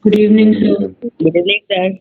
Good evening, sir. Good evening, sir.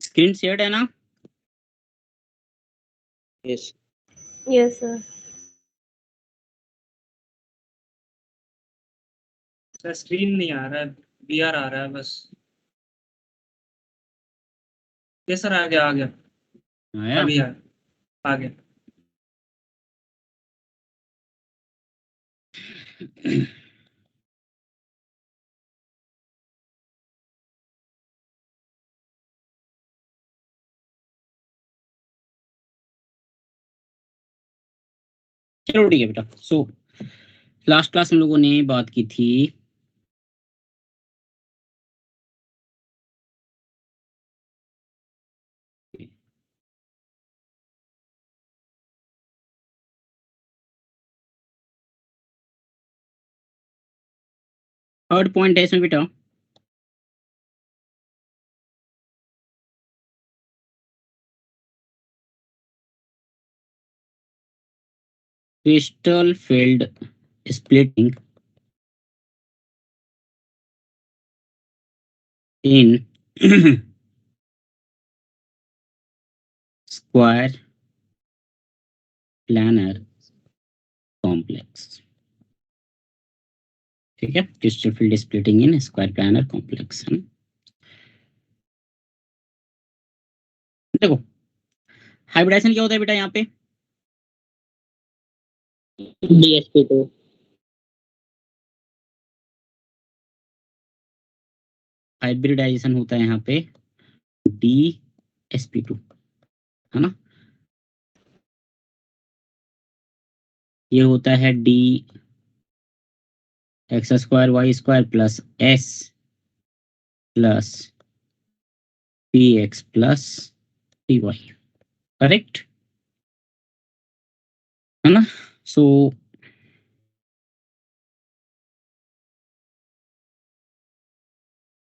Screen share है ना? Yes. Yes, sir. Sir screen नहीं आ रहा है, बीआर आ रहा है बस। ये सर आ गया आया? अभी आ गया। चलो ठीक है बेटा। सो लास्ट क्लास हम लोगों ने बात की थी थर्ड पॉइंट है इसमें बेटा, crystal field splitting in square planar complex। ठीक है, crystal field splitting in square planar complex है ना। देखो हाइब्रिडाइजेशन क्या होता है बेटा यहाँ पे? DSP2. हाइब्रिडाइजेशन होता है यहाँ पे DSP2 है ना। ये होता है D x square y square plus s plus p x plus p y, correct है ना। सो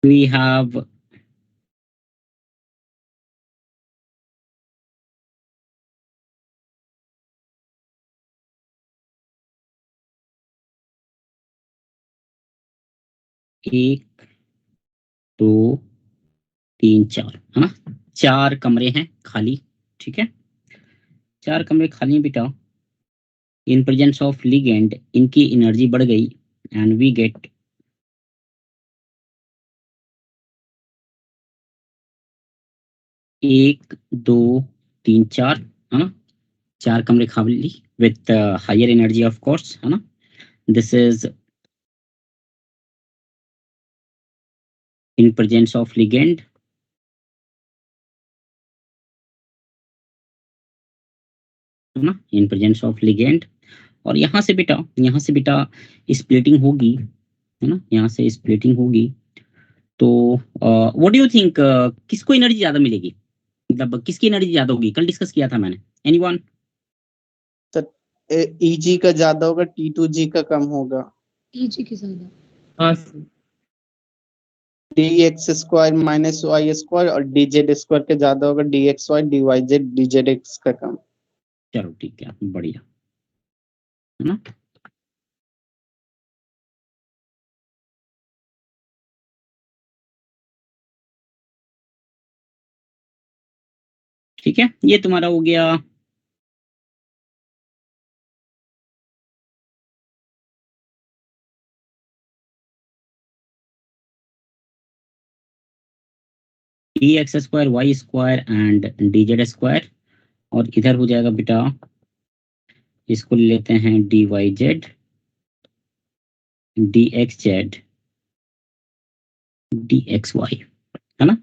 वी हैव एक दो तीन चार है ना, चार कमरे हैं खाली। ठीक है, चार कमरे खाली हैं बेटा। इन प्रेजेंस ऑफ लिगेंड इनकी एनर्जी बढ़ गई एंड वी गेट एक दो तीन चार है ना, चार कमरे खाली with higher energy of course है ना। This is in presence of ligand है ना, इन प्रेजेंस ऑफ लिगेंड। और यहाँ से बेटा स्प्लिटिंग होगी है ना, यहाँ से स्प्लिटिंग होगी। तो व्हाट डू यू थिंक, किसको एनर्जी ज्यादा मिलेगी, मतलब किसकी एनर्जी ज्यादा होगी? कल डिस्कस किया था मैंने। एनीवन? ईजी का ज्यादा होगा, T2G का कम होगा। ईजी के ज्यादा। हाँ dx square minus y square और dz स्क्वायर के ज्यादा होगा, dxy dyz dzx का कम। चलो ठीक है, बढ़िया है ना। ठीक है, ये तुम्हारा हो गया dx² y² एंड dz², और इधर हो जाएगा बेटा, इसको ले लेते हैं dyz dxz dxy, है ना।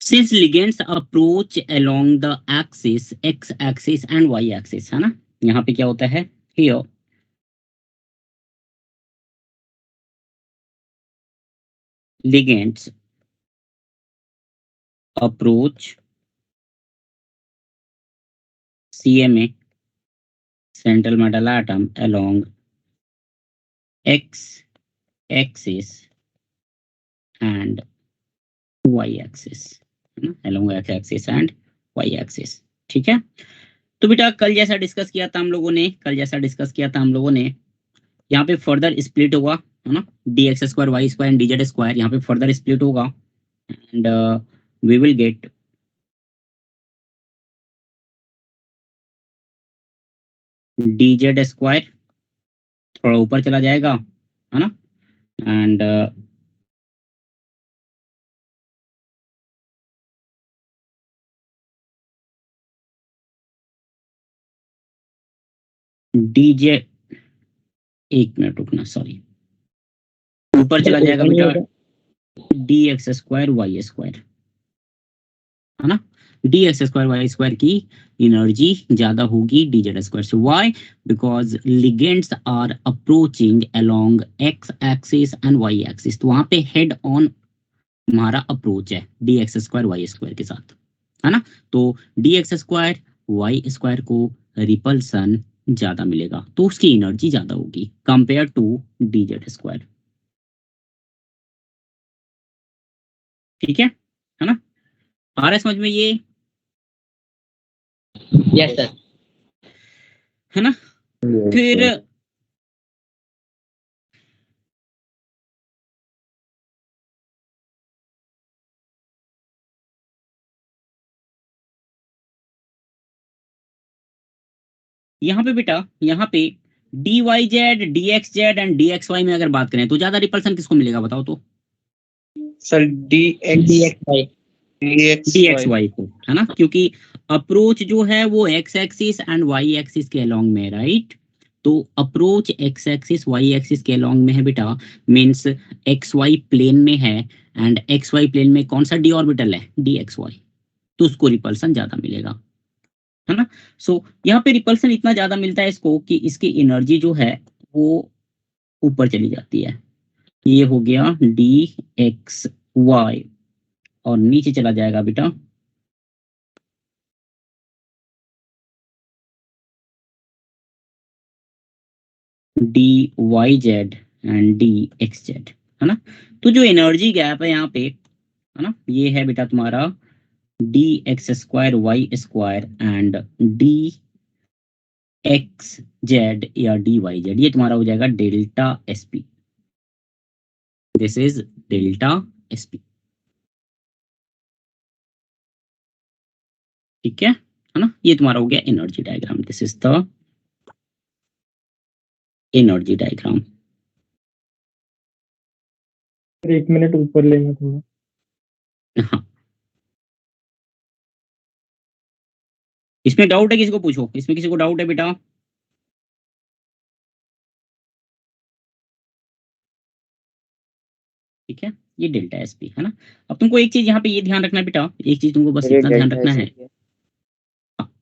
Since ligands approach along the axis x axis and y axis, है ना, यहाँ पे क्या होता है, here ligands approach CMA central metal atom along x axis and y axis, है ना, along x axis and y axis, ठीक है। तो बेटा कल जैसा डिस्कस किया था हम लोगों ने, यहाँ पे फर्दर स्प्लिट होगा, है ना, dx² y² एंड dz², यहाँ पे फर्दर स्प्लिट होगा and we will get dz² थोड़ा ऊपर चला जाएगा, है ना, एंड dj, एक मिनट रुकना, सॉरी, ऊपर चला जाएगा बेटा dx² y², है ना, dx² y² की एनर्जी ज्यादा होगी dz² से। Why? Because ligands are approaching along x axis and y axis, तो वहां पे हेड ऑन हमारा अप्रोच है dx² y² के साथ, है ना, तो dx² y² को रिपल्सन ज्यादा मिलेगा, तो उसकी एनर्जी ज्यादा होगी कंपेयर टू dz², ठीक है ना, आ रहा है समझ में ये, Yes, sir. है ना। फिर यहाँ पे बेटा, यहाँ पे dyz dxz एंड dxy में अगर बात करें तो ज्यादा रिपल्सन किसको मिलेगा बताओ तो? Sir dxy. dxy को, है ना, क्योंकि अप्रोच जो है वो x axis and y axis के अलोंग में है, राइट, तो approach x axis y axis के अलोंग में है बेटा, मींस xy प्लेन में है, एंड xy प्लेन में कौन सा d ऑर्बिटल है, dxy, तो उसको रिपल्सन ज्यादा मिलेगा, है ना। सो यहाँ पे रिपल्सन इतना ज्यादा मिलता है इसको कि इसकी एनर्जी जो है वो ऊपर चली जाती है, ये हो गया dxy, और नीचे चला जाएगा बेटा dyz एंड dxz, है ना। तो जो एनर्जी गैप है यहाँ पे, है ना, ये है बेटा तुम्हारा dx² y² एंड dxz या dyz, ये तुम्हारा हो जाएगा delta sp, this is delta sp, ठीक है ना, ये तुम्हारा हो गया energy diagram, this is the energy diagram. एक मिनट ऊपर लेना थोड़ा। हाँ, इसमें डाउट है किसी को पूछो, इसमें किसी को डाउट है बेटा? ठीक है, ये डेल्टा एसपी, है ना। अब तुमको एक चीज यहाँ पे ये ध्यान रखना है बेटा, एक चीज तुमको बस इतना ध्यान रखना है,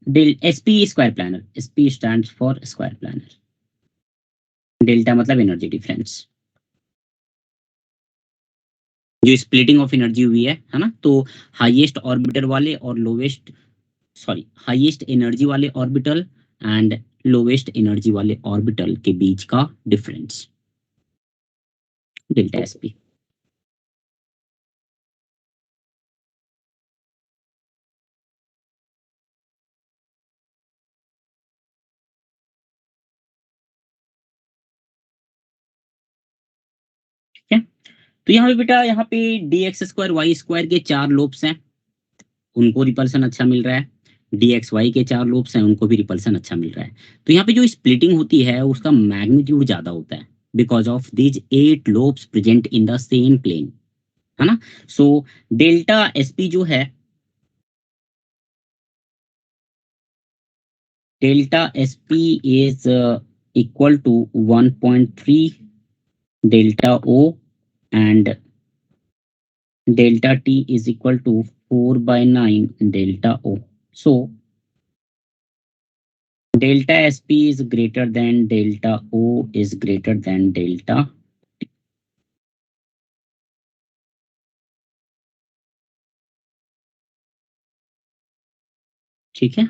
del SP square planar, SP stands for square planar, delta मतलब एनर्जी डिफरेंस, जो स्प्लिटिंग ऑफ एनर्जी हुई है ना, तो हाईएस्ट ऑर्बिटर वाले और लोवेस्ट, सॉरी, हाईएस्ट एनर्जी वाले ऑर्बिटल एंड लोवेस्ट एनर्जी वाले ऑर्बिटल के बीच का डिफरेंस, डेल्टा एसपी। ठीक है, तो यहाँ पे बेटा, यहाँ पे dx² y² के 4 लोब्स हैं, उनको रिपल्सन अच्छा मिल रहा है, dxy के 4 लोब्स हैं, उनको भी रिपल्सन अच्छा मिल रहा है, तो यहाँ पे जो स्प्लिटिंग होती है उसका मैग्नीट्यूड ज्यादा होता है because of these 8 lobes present in the same plane, है ना। सो डेल्टा एसपी जो है, delta SP is equal to 1.3 delta O and delta t is equal to 4/9 delta O. So delta SP is greater than delta O is greater than delta T. ठीक है।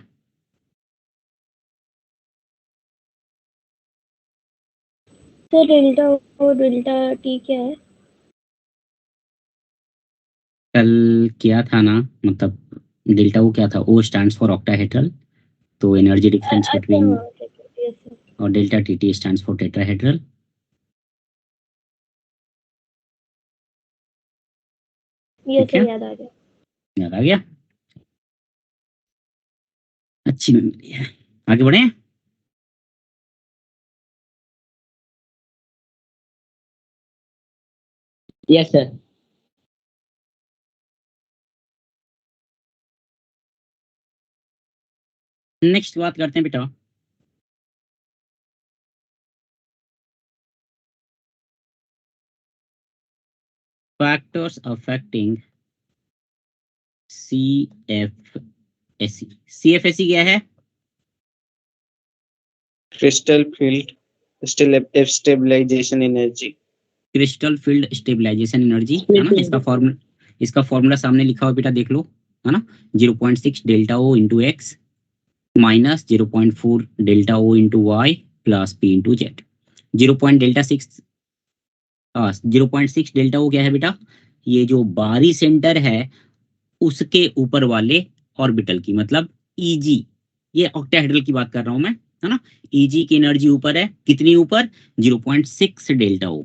तो delta और delta T क्या है? कल क्या था ना, मतलब डेल्टा O क्या था, O stands for octahedral, तो एनर्जी डिफरेंस अच्छा बिटवीन, हाँ यस सर। और delta TT stands for tetrahedral। Yes ठीक सर है, याद आ गया। याद आ गया, अच्छी मेमोरी है। आगे बढ़े। Yes, sir. नेक्स्ट बात करते हैं बेटा, फैक्टर्स अफेक्टिंग CFSE। CFSE क्या है? crystal field stabilization energy। Crystal field stabilisation energy, है ना। Splitting. इसका फॉर्मूला सामने लिखा हुआ बेटा, देख लो, है ना। 0.6 delta O into X minus 0.4 delta O into Y plus P into Z. 0.6 delta O क्या है बेटा? ये जो बारी सेंटर है उसके ऊपर वाले ऑर्बिटल की, मतलब ईजी, ये ऑक्टाहेड्रल की बात कर रहा हूं मैं, है ना। ईजी की एनर्जी ऊपर है, कितनी ऊपर? 0.6 डेल्टा ओ।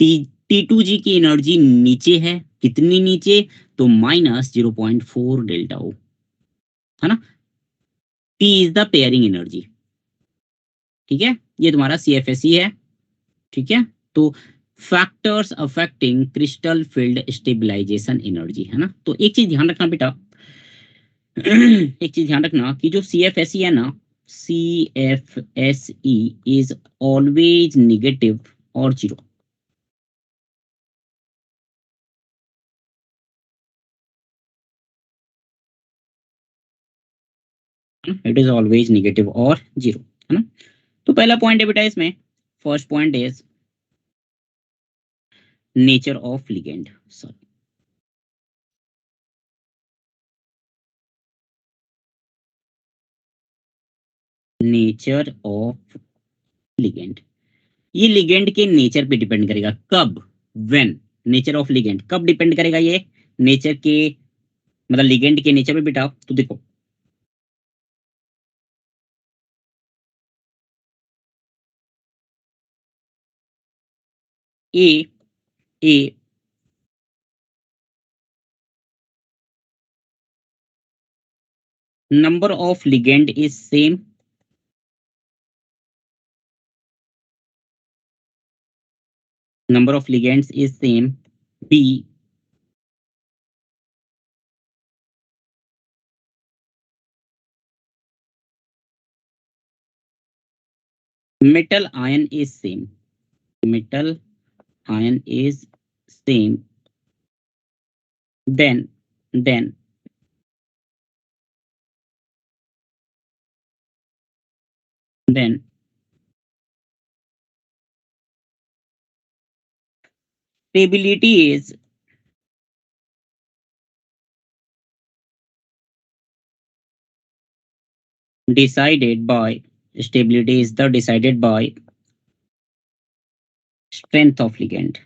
T2G की एनर्जी नीचे है, कितनी नीचे? तो माइनस 0.4 डेल्टा ओ, है ना। P is the pairing energy. ठीक है, ये तुम्हारा CFSE है। ठीक है, तो factors affecting crystal field stabilisation energy, है ना। तो एक चीज ध्यान रखना बेटा, एक चीज ध्यान रखना कि जो CFSE है ना, CFSE इज ऑलवेज निगेटिव और zero. It is always negative और जीरो, है ना। तो पहला पॉइंट है बेटा इसमें, first point is nature of ligand. Sorry, nature of ligand. ये लिगेंड के नेचर पे डिपेंड करेगा। कब? व्हेन। नेचर ऑफ लिगेंड कब डिपेंड करेगा? ये नेचर के, मतलब लिगेंड के नेचर पे बेटा। तो देखो, ए ए number of ligand is same, number of ligands is same. B, metal ion is same, metal ion is same. Then then stability is decided by, stability is the decided by strength of ligand।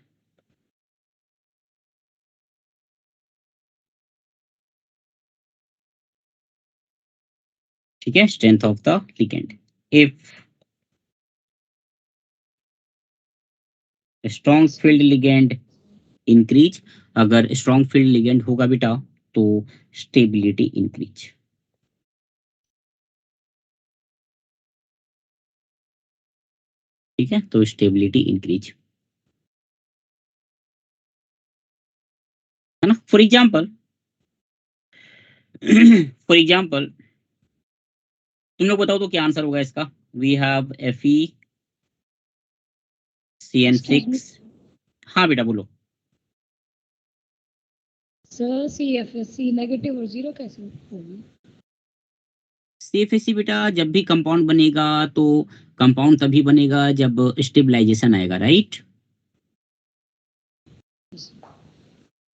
ठीक है, strength of the ligand। If strong field ligand increase, अगर strong field ligand होगा बेटा तो stability increase. ठीक है, तो stability increase. For example तुम लोग बताओ तो क्या आंसर होगा इसका। We have FeCN6। हाँ बेटा बोलो। सर CFSC नेगेटिव और जीरो कैसे होगी? CFSC बेटा जब भी कंपाउंड बनेगा तो कंपाउंड तभी बनेगा जब स्टेबलाइजेशन आएगा, राइट,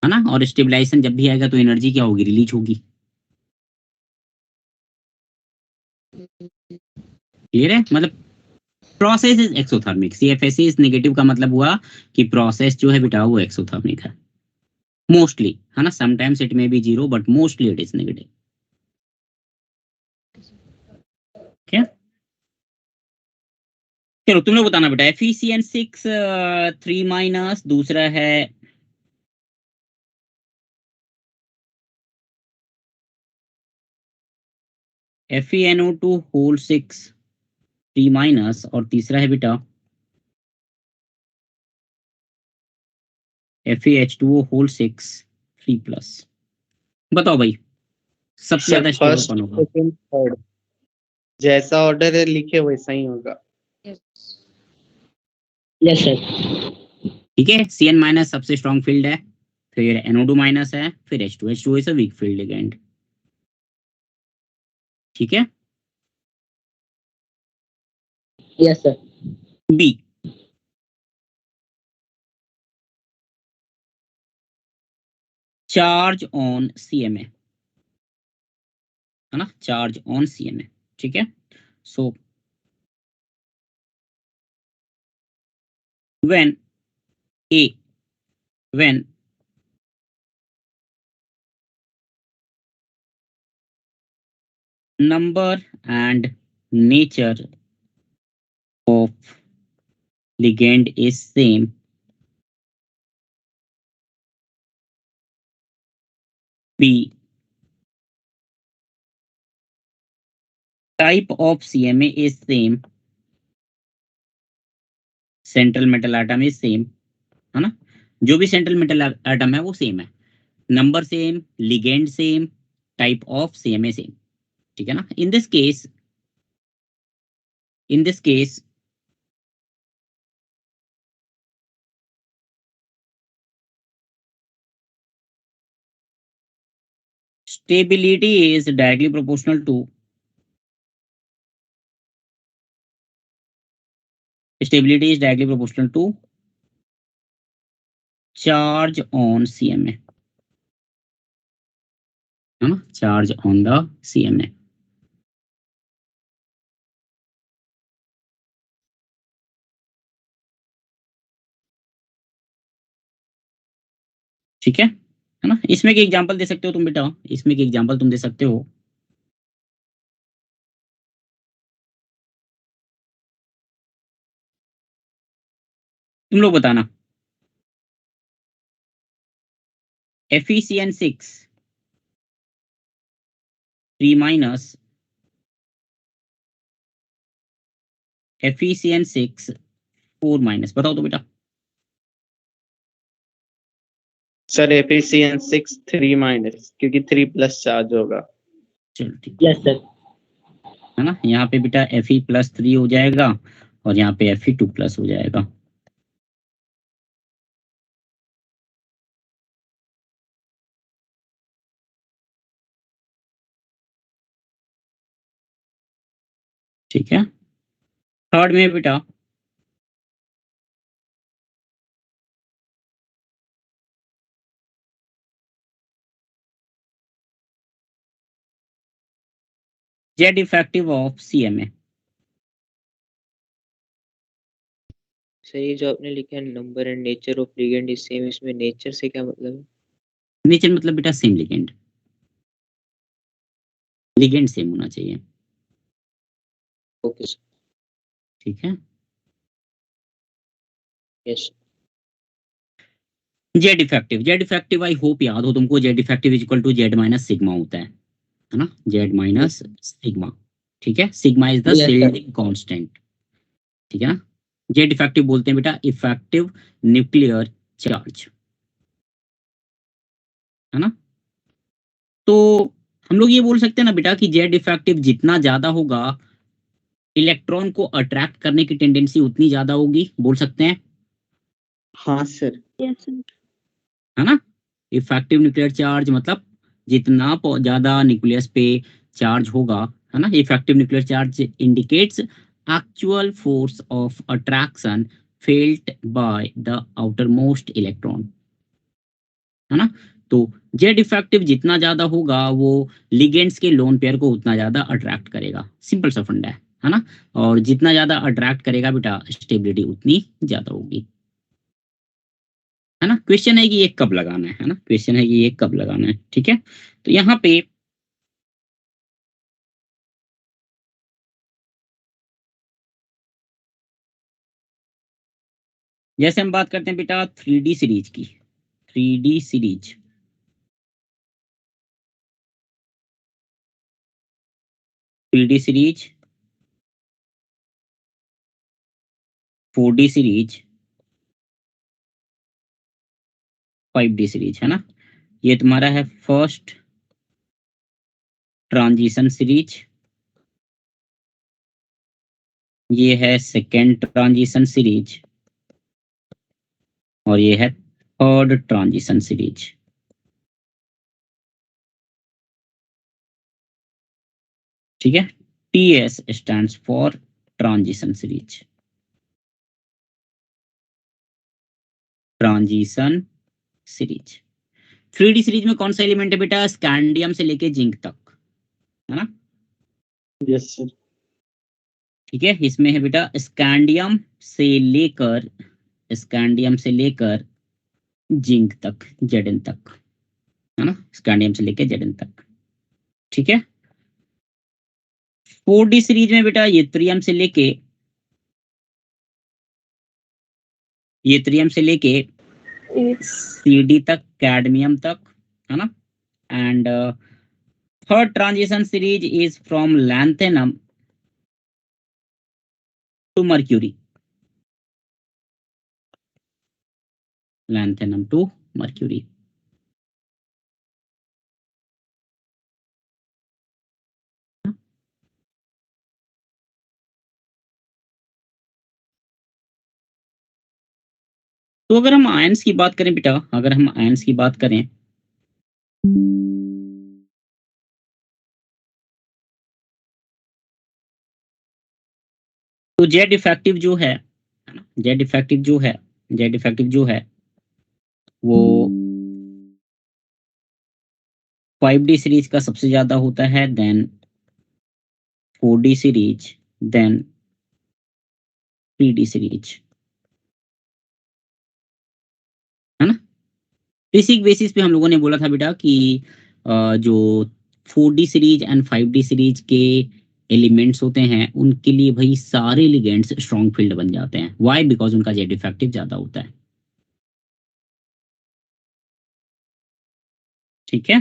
है ना। और स्टेबलाइजेशन जब भी आएगा तो एनर्जी क्या होगी, रिलीज होगी। क्लियर है, मतलब process is exothermic. CFSC is negative का मतलब हुआ कि प्रोसेस जो है बेटा वो एक्सोथर्मिक है मोस्टली, है ना। Sometimes it may be zero but mostly it is negative. क्या चलो तुम लोग बताना बेटा। FeCN6 3 माइनस, दूसरा है FeNO2 होल 6 3 माइनस, और तीसरा है बेटा FeH2O होल 6 3 प्लस। बताओ भाई सबसे सर ज्यादा स्टेबल फर्स्ट कौन होगा। सेकंड थर्ड जैसा ऑर्डर है लिखे वैसा ही होगा। Yes, sir. ठीक है, Cn माइनस सबसे स्ट्रॉन्ग फील्ड है, फिर NO2 माइनस है, फिर H2 is a weak field ligand. ठीक है। Yes, sir. B, charge on CMA, है ना, चार्ज ऑन CMA। ठीक है, so when when number and nature of ligand is same, B, type of CMA is same, central metal atom is same, है ना, जो भी सेंट्रल मेटल एटम है वो सेम है, number same, ligand same, type of CMA same. ठीक है ना। In this case stability is directly proportional to charge on CMA, है ना, चार्ज ऑन द CMA। ठीक है ना। इसमें की एग्जांपल दे सकते हो तुम बेटा, इसमें की एग्जांपल तुम दे सकते हो। तुम लोग बताना। FeCN6 3 माइनस, FeCN6 4 माइनस, बताओ तो बेटा। सर FeCN6 3 माइनस क्योंकि 3 प्लस चार्ज होगा। चलो ठीक Yes, sir. है ना, यहाँ पे बेटा Fe+3 हो जाएगा और यहाँ पे Fe2+ हो जाएगा। ठीक है, थर्ड में बेटा Z effective of CMA। Sir ये जो आपने लिखा है number and nature of ligand is same, इसमें नेचर से क्या मतलब है? नेचर मतलब बेटा सेम लिगेंड, लिगेंड सेम होना चाहिए। Okay sir. ठीक है, yes. Z effective I hope याद हो तुमको। Z effective is equal to Z minus sigma होता है ना, जेड माइनस सिग्मा। ठीक है, sigma is the Yes, sir. Shielding constant. ठीक है ना, जेड इफेक्टिव बोलते हैं बेटा इफेक्टिव न्यूक्लियर चार्ज। है ना। तो हम लोग ये बोल सकते हैं ना बेटा कि जेड इफेक्टिव जितना ज्यादा होगा इलेक्ट्रॉन को अट्रैक्ट करने की टेंडेंसी उतनी ज्यादा होगी, बोल सकते हैं, हाँ सर। Yes, sir. है ना। इफेक्टिव न्यूक्लियर चार्ज मतलब जितना ज्यादा न्यूक्लियस पे चार्ज होगा, है ना। Effective nuclear charge indicates actual force of attraction felt by the outer most electron, है ना। तो जेड इफेक्टिव जितना ज्यादा होगा वो लिगेंड्स के लोन पेयर को उतना ज्यादा अट्रैक्ट करेगा, सिंपल सा फंडा है ना। और जितना ज्यादा अट्रैक्ट करेगा बेटा स्टेबिलिटी उतनी ज्यादा होगी, है ना। क्वेश्चन है कि ये कब लगाना है ना, क्वेश्चन है कि ये कब लगाना है, ठीक है। तो यहाँ पे जैसे हम बात करते हैं बेटा 3D सीरीज की, 3D series, three series, 4D series, 5D series, है ना। ये तुम्हारा है फर्स्ट ट्रांजिशन सीरीज, ये है सेकेंड ट्रांजिशन सीरीज, और ये है थर्ड ट्रांजिशन सीरीज। ठीक है, TS stands for transition series, transition series. 3D series में कौन सा एलिमेंट है बेटा, स्कैंडियम से लेके जिंक तक, है ना। Yes sir. ठीक है, इसमें है बेटा स्कैंडियम से लेकर, स्कैंडियम से लेकर जिंक तक, Zn तक, है ना। स्कैंडियम से लेकर Zn तक, ठीक है। 4D सीरीज में बेटा येत्रियम से लेके, येत्रियम से लेके CD तक, कैडमियम तक, है ना। And third transition series is from lanthanum to mercury, lanthanum to mercury. तो अगर हम आयंस की बात करें बेटा, अगर हम आयंस की बात करें तो जेड इफेक्टिव जो है ना, जेड इफेक्टिव जो है, जेड इफेक्टिव जो है वो 5D सीरीज का सबसे ज्यादा होता है, then 4D series, then 3D series, है ना। इसी बेसिस पे हम लोगों ने बोला था बेटा कि जो 4D series and 5D series के एलिमेंट्स होते हैं उनके लिए भाई सारे लिगेंड्स स्ट्रॉन्ग फील्ड बन जाते हैं, व्हाई, बिकॉज उनका जेड इफेक्टिव ज्यादा होता है, ठीक है।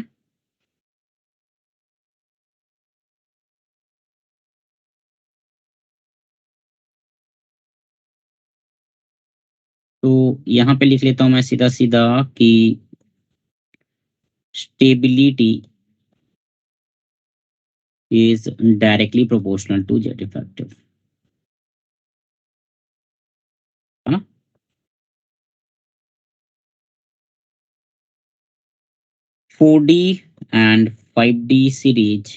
तो यहां पे लिख लेता हूं मैं सीधा सीधा कि stability is directly proportional to jet effective, है ना। Four D and 5D series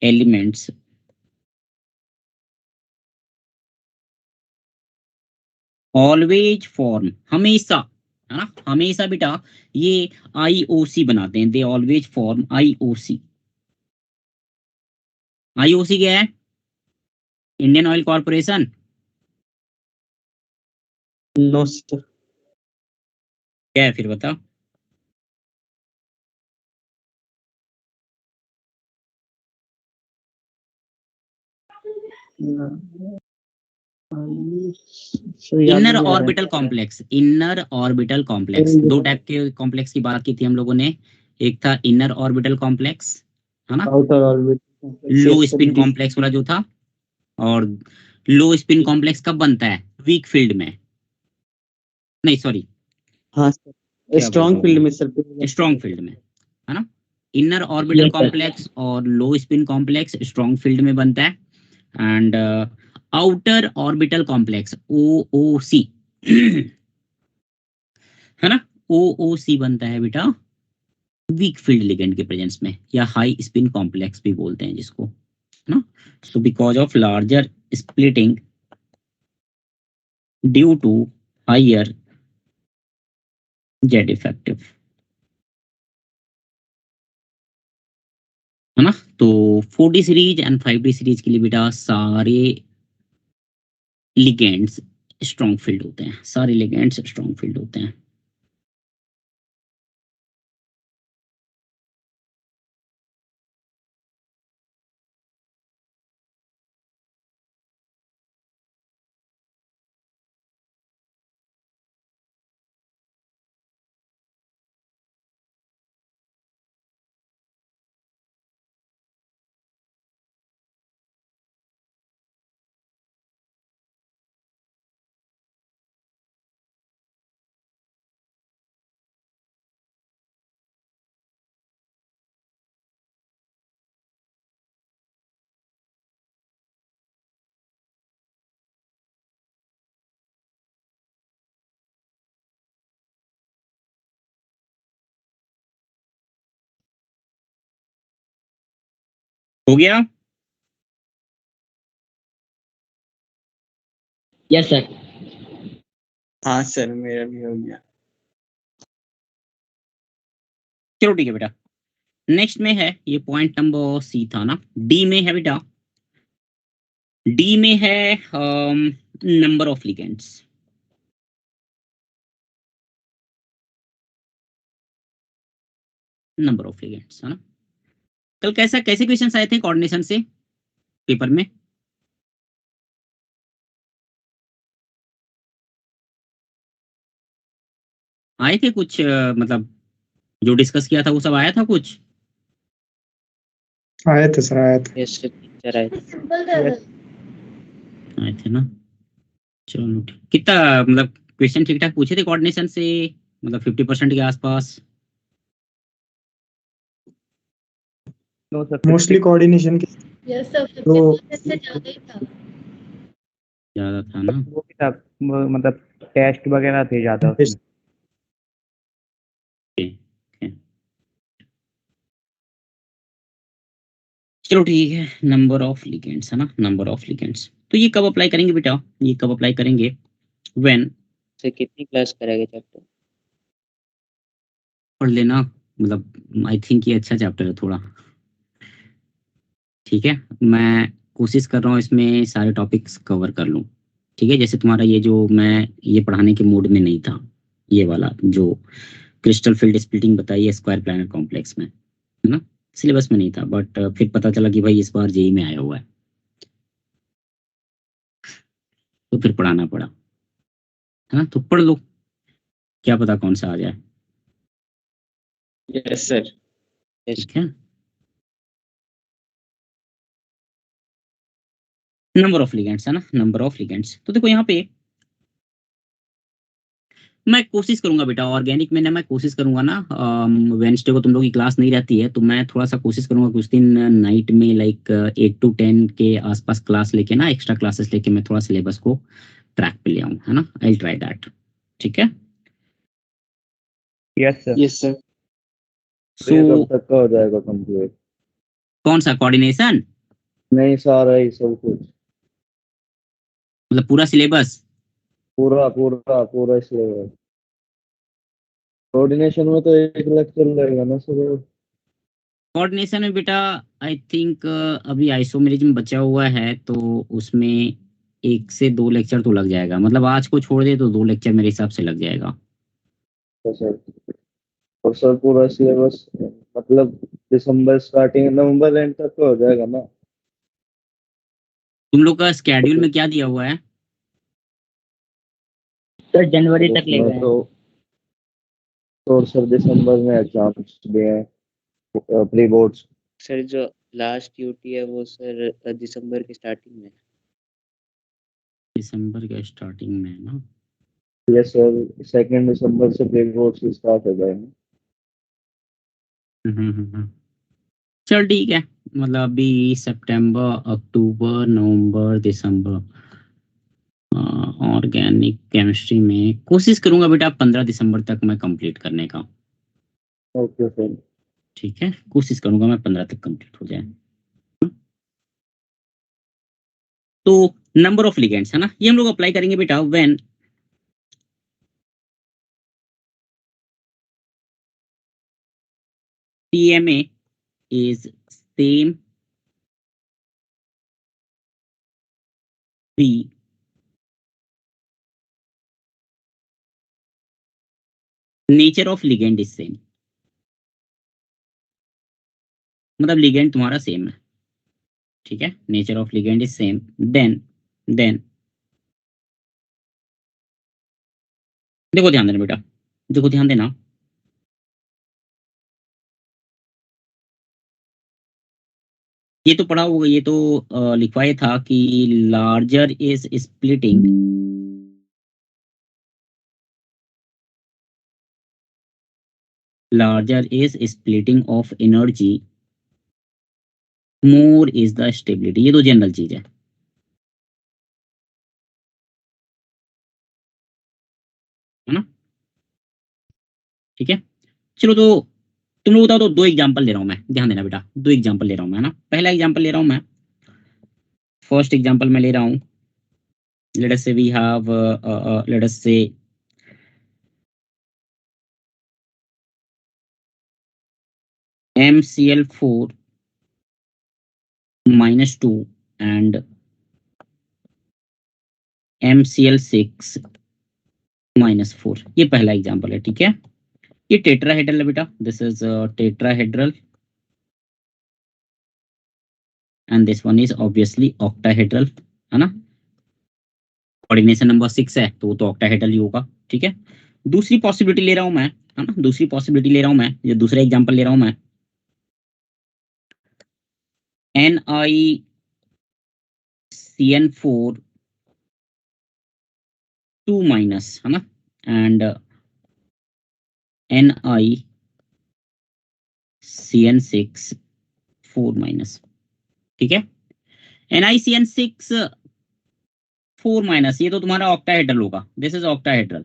elements always form, हमेशा, है ना, हमेशा बेटा ये IOC बनाते हैं, they always form IOC। IOC क्या है, Indian Oil Corporation, no sir. क्या है फिर बताओ। Inner orbital complex, inner orbital complex, दो टाइप के कॉम्प्लेक्स की बात की थी हम लोगों ने, एक था इनर ऑर्बिटल कॉम्प्लेक्स, है ना, आउटर ऑर्बिटल लो स्पिन कॉम्प्लेक्स वाला जो था। और लो स्पिन कॉम्प्लेक्स कब बनता है, वीक फील्ड में, नहीं सॉरी, हाँ सर, क्या स्ट्रॉन्ग बोलते फील्ड में सर, स्ट्रॉन्ग फील्ड में, है ना। Inner orbital Yes, sir. Complex और low spin complex strong field में बनता है, and outer orbital complex OOC है ना, OOC बनता है बेटा वीक फील्ड लिगेंड के प्रेजेंस में, या हाई स्पिन कॉम्प्लेक्स भी बोलते हैं जिसको, है ना। So because of larger splitting due to higher Z effective, है ना। तो 4D series and 5D series के लिए बेटा सारे लिगेंड्स स्ट्रॉन्ग फील्ड होते हैं, सारे लिगेंड्स स्ट्रॉन्ग फील्ड होते हैं। हो गया। Yes, sir. हाँ सर मेरा भी हो गया। चलो ठीक है बेटा, नेक्स्ट में है ये पॉइंट नंबर C था ना, D में है बेटा, D में है number of ligands. Number of ligands, है ना। कल कैसे क्वेश्चंस आए थे कोऑर्डिनेशन से पेपर में? आए थे कुछ, मतलब जो डिस्कस किया था वो सब आया था कुछ? आए थे सर, आए थे। Yes, sir. Teacher, I simple था सर। आए थे ना। चलो ठीक, कितना मतलब क्वेश्चन ठीक ठाक पूछे थे कोऑर्डिनेशन से, मतलब 50% के आसपास? मोस्टली कोऑर्डिनेशन के यस सर, तो 50% से ज्यादा ही था। ज्यादा था ना। वो भी था, मतलब टेस्ट वगैरह थे ज्यादा उसमें। ओके। चलो ठीक है, नंबर ऑफ लिगेंड्स, है ना, नंबर ऑफ लिगेंड्स। तो ये कब अप्लाई करेंगे बेटा, ये कब अप्लाई करेंगे? व्हेन से कितनी क्लास कराएगा चैप्टर? पढ़ लेना, मतलब आई थिंक ये अच्छा चैप्टर है थोड़ा, ठीक है। मैं कोशिश कर रहा हूँ इसमें सारे टॉपिक्स कवर कर लूँ, ठीक है। जैसे तुम्हारा ये जो मैं ये पढ़ाने के मूड में नहीं था, ये वाला जो क्रिस्टल फील्ड स्प्लिटिंग बताई है स्क्वायर प्लैनेट कॉम्प्लेक्स में, है ना, सिलेबस में नहीं था, बट फिर पता चला कि भाई इस बार जेई में आया हुआ है, तो फिर पढ़ाना पड़ा, है ना। तो पढ़ लो, क्या पता कौन सा आ जाए, यस सर। Yes. ठीक है। नंबर ऑफ लिगेंड्स, है ना, नंबर ऑफ लिगेंड्स। तो देखो यहाँ पे मैं कोशिश करूंगा बेटा, ऑर्गेनिक में ना मैं कोशिश करूंगा ना, वेंसडे को तुम लोग की क्लास नहीं रहती है, तो मैं थोड़ा सा कोशिश करूंगा कुछ दिन नाइट में लाइक 8 to 10 के आसपास क्लास लेके ना, एक्स्ट्रा क्लासेस लेके मैं थोड़ा सिलेबस को ट्रैक पे ले आऊँ, है ना। आई ट्राई दैट, ठीक है। Yes sir. Yes sir. So ये कब तक का हो जाएगा कंप्लीट? कौन सा कोऑर्डिनेशन? नहीं, सारा ही सब कुछ, मतलब पूरा सिलेबस? पूरा पूरा पूरा सिलेबस। कोऑर्डिनेशन में तो एक लेक्चर लगेगा ना सर? कोऑर्डिनेशन में बेटा आई थिंक अभी आइसोमेरिज्म बचा हुआ है, तो उसमें 1 से 2 लेक्चर तो लग जाएगा, मतलब आज को छोड़ दे तो 2 लेक्चर मेरे हिसाब से लग जाएगा। तो सर, और सर पूरा सिलेबस मतलब दिसंबर स्टार्टिंग नवंबर एंड तक का हो जाएगा ना? तुम लोग का स्केड्यूल में क्या दिया हुआ है? सर जनवरी तक ले उसमें गए हैं। तो सर दिसंबर में एग्जाम्स भी हैं, प्री बोर्ड्स। सर जो लास्ट ड्यूटी है वो सर दिसंबर की स्टार्टिंग में है। दिसंबर के स्टार्टिंग में ना। यस सर, 2 दिसंबर से प्री बोर्ड स्टार्ट हो जाएंगे। चल ठीक है, मतलब अभी सितंबर, अक्टूबर, नवंबर, दिसंबर, ऑर्गेनिक केमिस्ट्री में कोशिश करूंगा बेटा 15 दिसंबर तक मैं कंप्लीट करने का। Okay sir. ठीक है, कोशिश करूंगा मैं 15 तक कंप्लीट हो जाए। तो नंबर ऑफ लिगेंड्स है ना, ये हम लोग अप्लाई करेंगे बेटा when TMA is same B nature of ligand is same, मतलब लिगेंड तुम्हारा सेम है, ठीक है, nature of ligand is same, then देखो ध्यान देना बेटा, देखो ध्यान देना, ये तो पढ़ा होगा, ये तो लिखवाया था कि larger is splitting of energy, more is the stability, ये तो जनरल चीज है ना, ठीक है। चलो तो तुम लोग बताओ, तो 2 एग्जांपल ले रहा हूं मैं, ध्यान देना बेटा, 2 एग्जांपल ले रहा हूं मैं, है ना। पहला एग्जांपल ले रहा हूं मैं, फर्स्ट एग्जांपल मैं ले रहा हूं, late us say we have let us से MCl4 -2 and MCl6 -4, ये पहला एग्जांपल है, ठीक है। ये टेट्राहेड्रल है बेटा, this is tetrahedral and this one is obviously octahedral, है ना। कोऑर्डिनेशन नंबर 6 है तो वो तो ऑक्टाहेड्रल ही होगा, ठीक है। दूसरी पॉसिबिलिटी ले रहा हूं मैं, है ना, दूसरी पॉसिबिलिटी ले रहा हूं मैं, ये दूसरा एग्जांपल ले रहा हूं मैं, NiCN4 2 माइनस, है ना, एंड NiCN6 4 माइनस, ठीक है। NiCN6 4 माइनस, ये तो तुम्हारा ऑक्टाहेड्रल होगा, दिस इज ऑक्टाहेड्रल,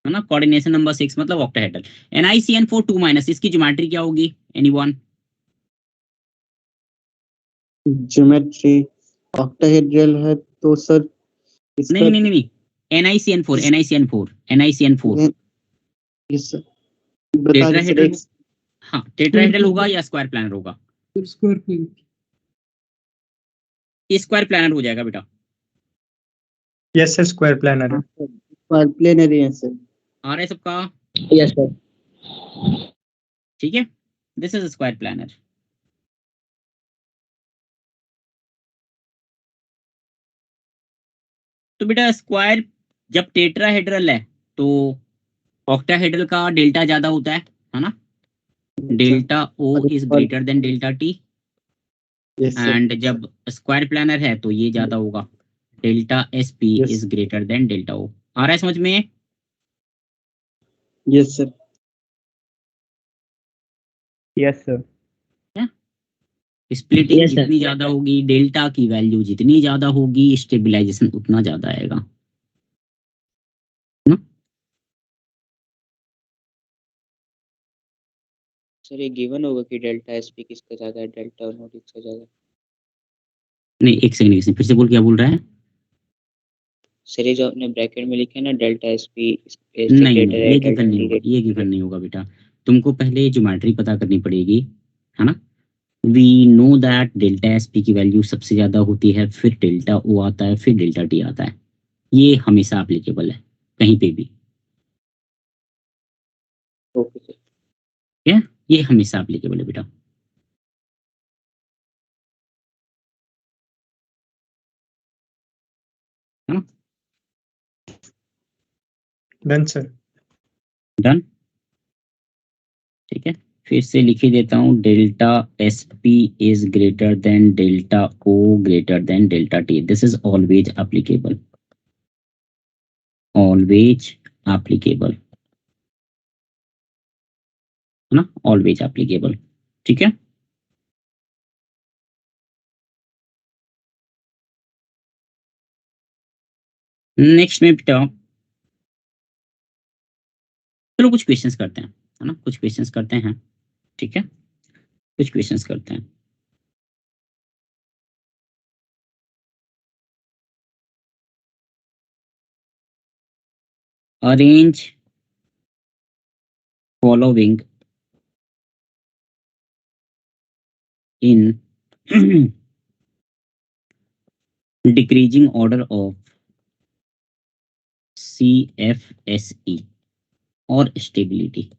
है ना, कोऑर्डिनेशन नंबर 6 मतलब ऑक्टाहेड्रल। NiCN4 2 माइनस, इसकी ज्योमेट्री क्या होगी, एनीवन? ज्योमेट्री ऑक्टाहेड्रल है तो सर इसका नहीं नहीं नहीं नहीं, NiCN4 यस सर, बता दीजिए सर। टेट्राहेड्रल, हाँ टेट्राहेड्रल होगा या स्क्वायर प्लानर होगा? Square plane. ये स्क्वायर प्लानर हो जाएगा बेटा, यस सर, स्क्वायर प्लानर है। स्क्वायर प्लेनरी है सर। आ रहा है सबका? Yes sir. ठीक है, दिस इज स्क्वायर प्लानर। तो बेटा स्क्वायर जब टेट्राहेड्रल है तो ऑक्टाहेड्रल का डेल्टा ज्यादा होता है ना, delta O is greater than delta T, yes sir. And जब स्क्वायर प्लानर है तो ये ज्यादा होगा, delta SP Yes. Is greater than delta O। आ रहा है समझ में? Yes sir. Yes sir. Splitting Yes, sir. जितनी ज्यादा होगी, डेल्टा की वैल्यू जितनी ज्यादा होगी, स्टेबिलाईजेशन उतना ज्यादा आएगा, है ना? सर ये गिवन होगा कि डेल्टा एसपी किसका ज्यादा है, डेल्टा और नोट किसका ज्यादा? नहीं एक सेकंड, फिर से बोल, क्या बोल रहा है? सर ये जो आपने ब्रैकेट में लिखा है ना डेल्टा एसपी, नहीं नहीं, ये गिवन नहीं होगा, ये गिवन नहीं होगा बेटा, तुमको पहले ज्योमेट्री पता करनी पड़ेगी, है ना। We know that delta SP की वैल्यू सबसे ज्यादा होती है, फिर डेल्टा O आता है, फिर डेल्टा T आता है, ये हमेशा एप्लीकेबल है कहीं पे भी, ओके सर। ये हमेशा एप्लीकेबल है बेटा। है ना, डन सर। डन, ठीक है। फिर से लिख ही देता हूँ, delta SP is greater than delta O greater than delta T, this is always applicable. Always applicable, है ना, ऑलवेज एप्लीकेबल। ठीक है, नेक्स्ट में बेटा चलो कुछ क्वेश्चंस करते हैं, है ना, कुछ क्वेश्चंस करते हैं। ठीक है, कुछ क्वेश्चंस करते हैं। Arrange following in decreasing order of CFSE और स्टेबिलिटी,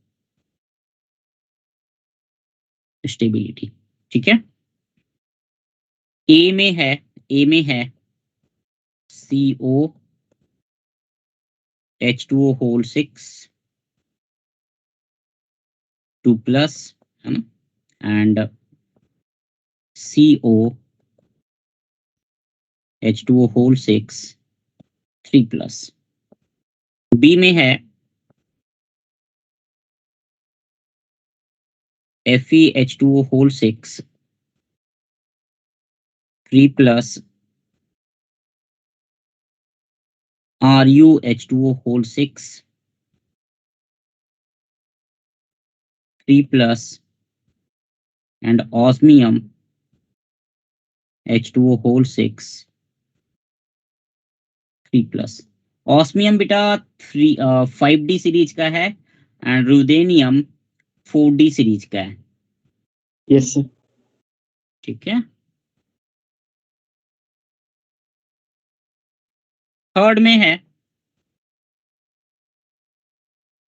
स्टेबिलिटी। ठीक है, ए में है, ए में है CO H2O होल 6 2+, है ना, and CO H2O whole 6 3+। B में है FeH2O whole 6 3+ RuH2O whole 6 3+ and osmium H2O whole 6 3+। Osmium बेटा 5D सीरीज का है एंड रुदेनियम 4D सीरीज का है। Yes sir. ठीक है, थर्ड में है,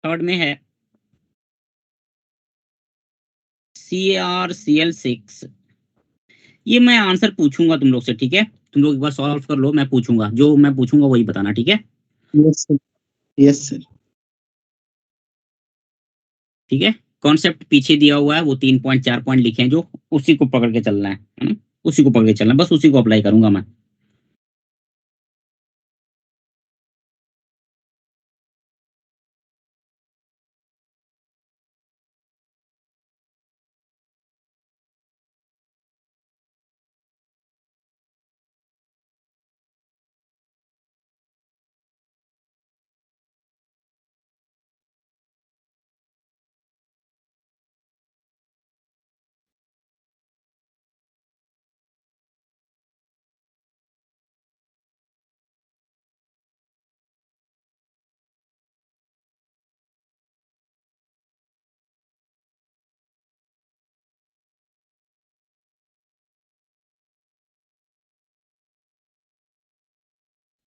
थर्ड में है CaRCl6। ये मैं आंसर पूछूंगा तुम लोग से, ठीक है, तुम लोग एक बार सॉल्व कर लो, मैं पूछूंगा, जो मैं पूछूंगा वही बताना। ठीक है, यस सर। Yes sir. ठीक है, कॉन्सेप्ट पीछे दिया हुआ है, वो 3 पॉइंट 4 पॉइंट लिखे हैं, जो उसी को पकड़ के चलना है ना, उसी को पकड़ के चलना है, बस उसी को अप्लाई करूंगा मैं।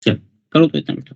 चलो करो तो इतना बेटा।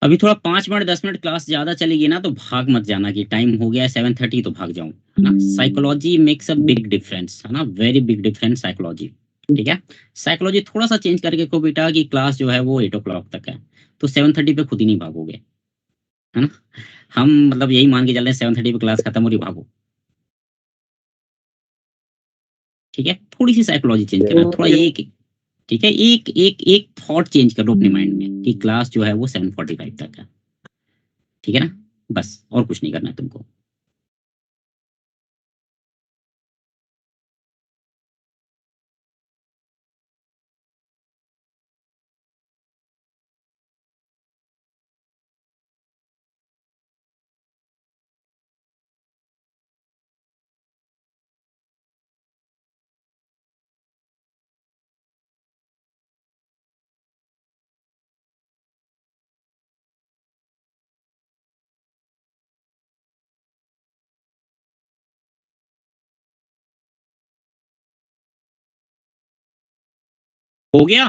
अभी थोड़ा 5 मिनट 10 मिनट क्लास ज्यादा चलेगी ना, तो भाग मत जाना कि टाइम हो गया है 7:30 तो भाग जाऊं, है ना। Psychology makes a big difference, है ना, वेरी बिग डिफरेंस साइकोलॉजी। ठीक है, साइकोलॉजी थोड़ा सा चेंज करके को बेटा कि क्लास जो है वो 8 o'clock तक है, तो 7:30 पे खुद ही नहीं भागोगे, है ना। हम मतलब यही मान के चल रहे हैं 7:30 पे क्लास खत्म हो रही, भागो। ठीक है, थोड़ी सी साइकोलॉजी चेंज करना, थोड़ा एक, ठीक है, एक एक एक थॉट चेंज कर लो अपने माइंड में कि क्लास जो है वो 7:45 तक है। ठीक है ना, बस और कुछ नहीं करना है तुमको। हो गया?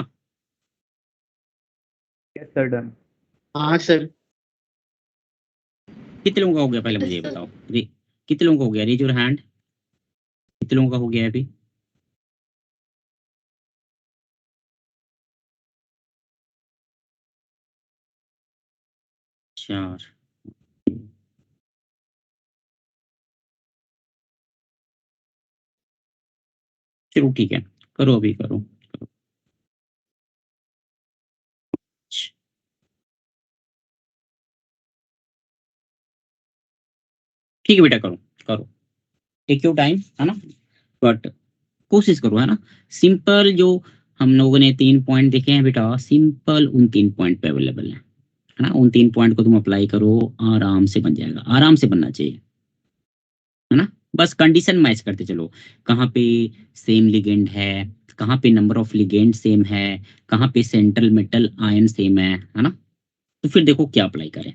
Yes sir done. हाँ सर। कितने लोगों का हो गया पहले मुझे ये बताओ। कितने लोगों का हो गया? Raise your hand. कितने लोगों का हो गया है अभी? चार। चलो ठीक है, करो अभी करो। ठीक है बेटा, करो करो, टेक योर टाइम, है ना, बट कोशिश करो, है ना। सिंपल जो हम लोगों ने 3 पॉइंट देखे हैं बेटा, सिंपल उन 3 पॉइंट पे अवेलेबल है ना। उन 3 पॉइंट को तुम अप्लाई करो, आराम से बन जाएगा, आराम से बनना चाहिए, है ना। बस कंडीशन मैच करते चलो, कहाँ पे सेम लिगेंड है, कहाँ पे नंबर ऑफ लिगेंड सेम है, कहाँ पे सेंट्रल मेटल आयन सेम है ना। तो फिर देखो क्या अप्लाई करें।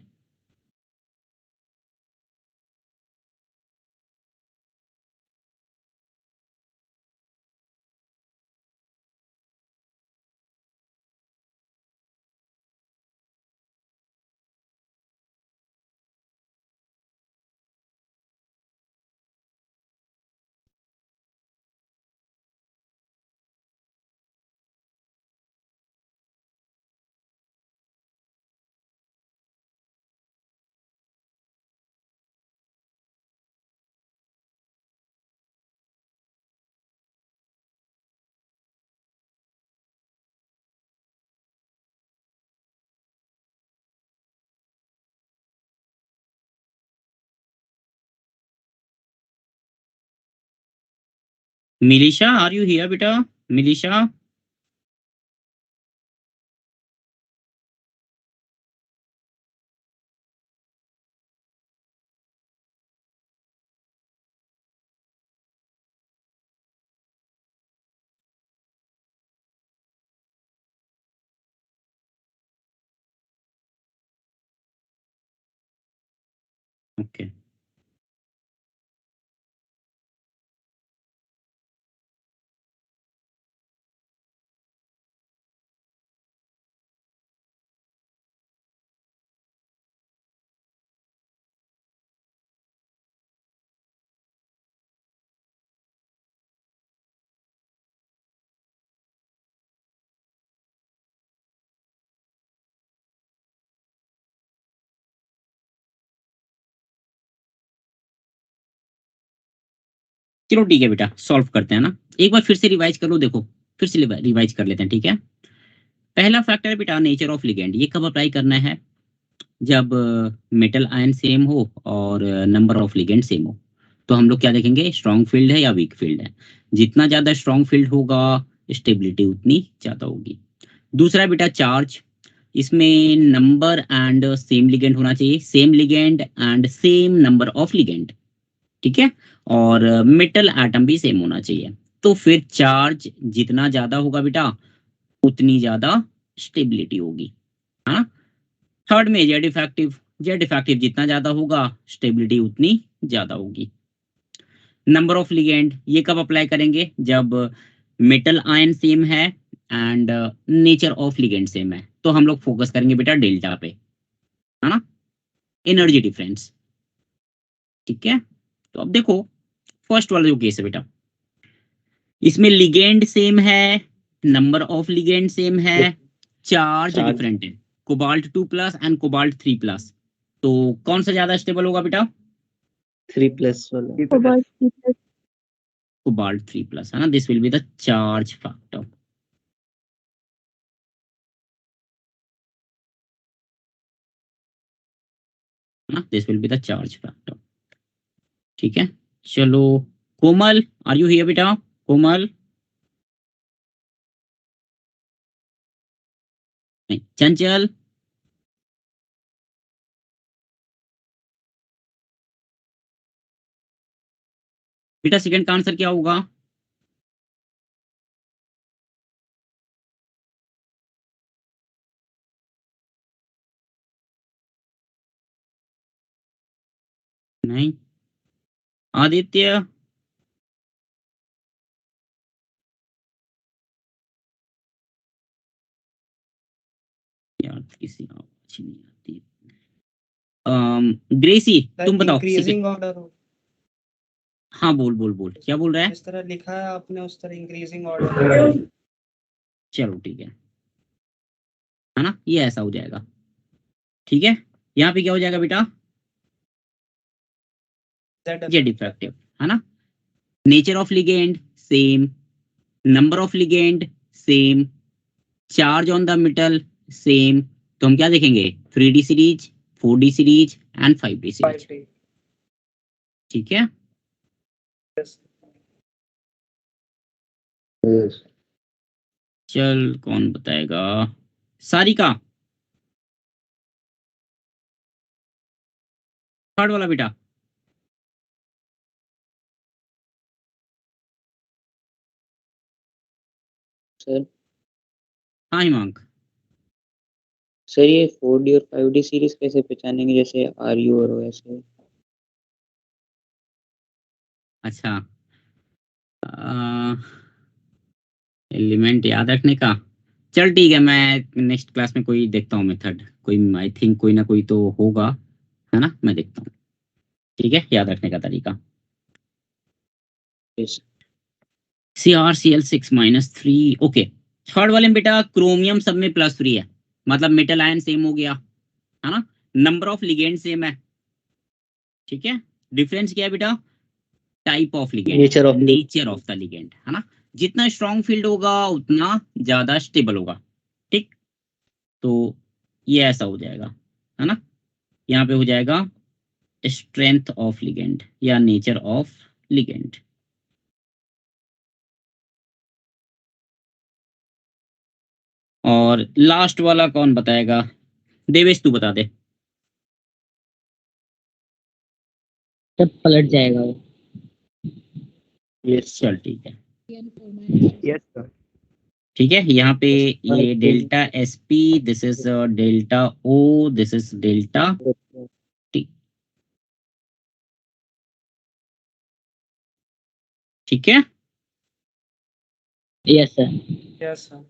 मिलिशा, आर यू हियर बेटा? मिलिशा, ओके। चलो ठीक है बेटा, सॉल्व करते हैं ना। एक बार फिर से रिवाइज कर लो, देखो फिर से रिवाइज कर लेते हैं, ठीक है। पहला फैक्टर है बेटा नेचर ऑफ लिगेंड, ये कब अप्लाई करना है? जब मेटल आयन सेम हो और नंबर ऑफ लिगेंड सेम हो। तो हम लोग क्या देखेंगे, स्ट्रॉन्ग फील्ड है या वीक फील्ड है। जितना ज्यादा स्ट्रॉन्ग फील्ड होगा, स्टेबिलिटी उतनी ज्यादा होगी। दूसरा बेटा चार्ज, इसमें नंबर एंड सेम लिगेंड होना चाहिए, same ligand and same number of ligand, ठीक है। और मेटल एटम भी सेम होना चाहिए। तो फिर चार्ज जितना ज्यादा होगा बेटा, उतनी ज्यादा स्टेबिलिटी होगी, हाँ। थर्ड में जेड इफेक्टिव, जेड इफेक्टिव जितना ज्यादा होगा, स्टेबिलिटी उतनी ज्यादा होगी। नंबर ऑफ लिगेंड ये कब अप्लाई करेंगे, जब मेटल आयन सेम है and nature of ligand same है। तो हम लोग फोकस करेंगे बेटा डेल्टा पे, है ना, एनर्जी डिफरेंस, ठीक है। तो अब देखो फर्स्ट वाला जो केस है बेटा, इसमें लिगेंड सेम है, नंबर ऑफ लिगेंड सेम है, चार्ज चार्ज डिफरेंट है, cobalt 2 plus and cobalt 3 plus. तो कौन सा ज्यादा स्टेबल होगा बेटा? 3+ वाला। Cobalt plus कोबाल्ट 3 प्लस, है ना। This will be the charge factor, है ना, this will be the charge factor, ठीक है। चलो कोमल, आर यू हियर बेटा? कोमल, नहीं, चंचल, बेटा सेकंड का आंसर क्या होगा? नहीं, आदित्य, किसी आवाज नहीं आती। ग्रेसी तुम बताओ। इंक्रीजिंग ऑर्डर हो, हाँ बोल बोल बोल, क्या बोल रहा है? जिस तरह लिखा है आपने उस तरह इंक्रीजिंग ऑर्डर। चलो ठीक है ना, ये ऐसा हो जाएगा। ठीक है, यहाँ पे क्या हो जाएगा बेटा? जेड इफेक्टिव, है ना। Nature of ligand same, number of ligand same, charge on the metal same. तो हम क्या देखेंगे? 3D series, 4D series and 5D series. ठीक है, Yes. चल कौन बताएगा? सारिका, थर्ड वाला बेटा। सर हाँ हिमांक। सर ये 4D और 5D सीरीज कैसे पहचानेंगे, जैसे RU और OS है? अच्छा, एलिमेंट याद रखने का, चल ठीक है, मैं नेक्स्ट क्लास में कोई देखता हूँ मेथड, कोई आई थिंक कोई ना कोई तो होगा, है ना, मैं देखता हूँ। ठीक है, याद रखने का तरीका। Yes. CrCl6-3, okay. थर्ड वाले में बेटा क्रोमियम सब में +3 है, मतलब मेटल आयन सेम हो गया, है ना। नंबर ऑफ लिगेंड सेम है। ठीक है, डिफरेंस क्या है बेटा? Type of ligand, nature of the ligand, है ना। जितना स्ट्रॉन्ग फील्ड होगा उतना ज्यादा स्टेबल होगा। ठीक, तो ये ऐसा हो जाएगा, है ना। यहाँ पे हो जाएगा स्ट्रेंथ ऑफ लिगेंड या नेचर ऑफ लिगेंड। और लास्ट वाला कौन बताएगा? देवेश तू बता दे। तब पलट जाएगा वो। यस, चल ठीक है। Yes sir. ठीक है, यहाँ पे ये delta SP, this is delta O, this is delta T। ठीक है, यस सर। Yes sir.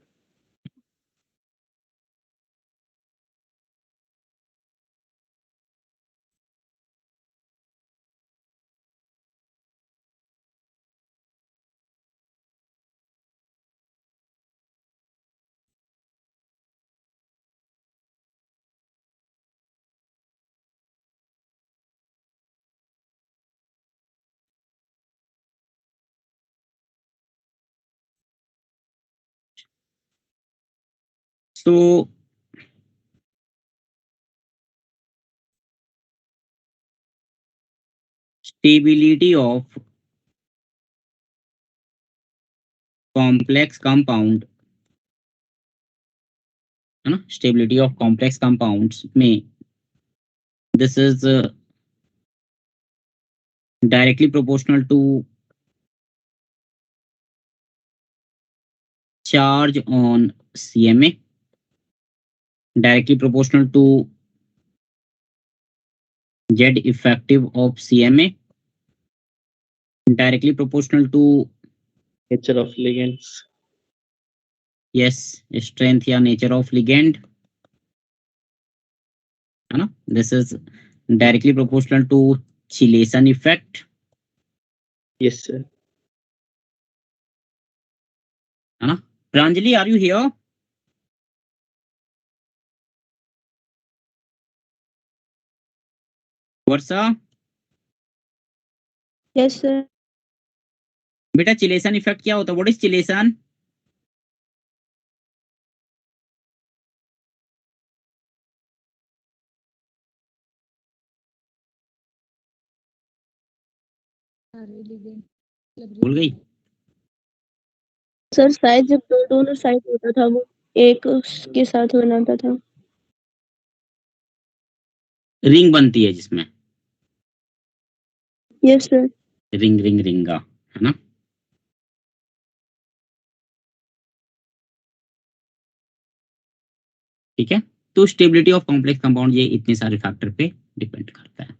तो स्टेबिलिटी ऑफ कॉम्प्लेक्स कंपाउंड, है ना, स्टेबिलिटी ऑफ कॉम्प्लेक्स कंपाउंड्स में this is directly proportional to charge on CMA, directly proportional to Z effective of CMA, directly proportional to nature of ligands. yes strength या nature of ligand, है ना। This is directly proportional to chelation effect, Yes sir. है ना। Pranjali, are you here? Varsha Yes sir. बेटा, chelation effect क्या होता है? What is chelation? भूल गई? सर साइड जब दो दोनों साइड होता था वो एक के साथ बनाता था। रिंग बनती है जिसमें यस सर। रिंग रिंग रिंगा, है ना। ठीक है, तो स्टेबिलिटी ऑफ कॉम्प्लेक्स कंपाउंड ये इतने सारे फैक्टर पे डिपेंड करता है।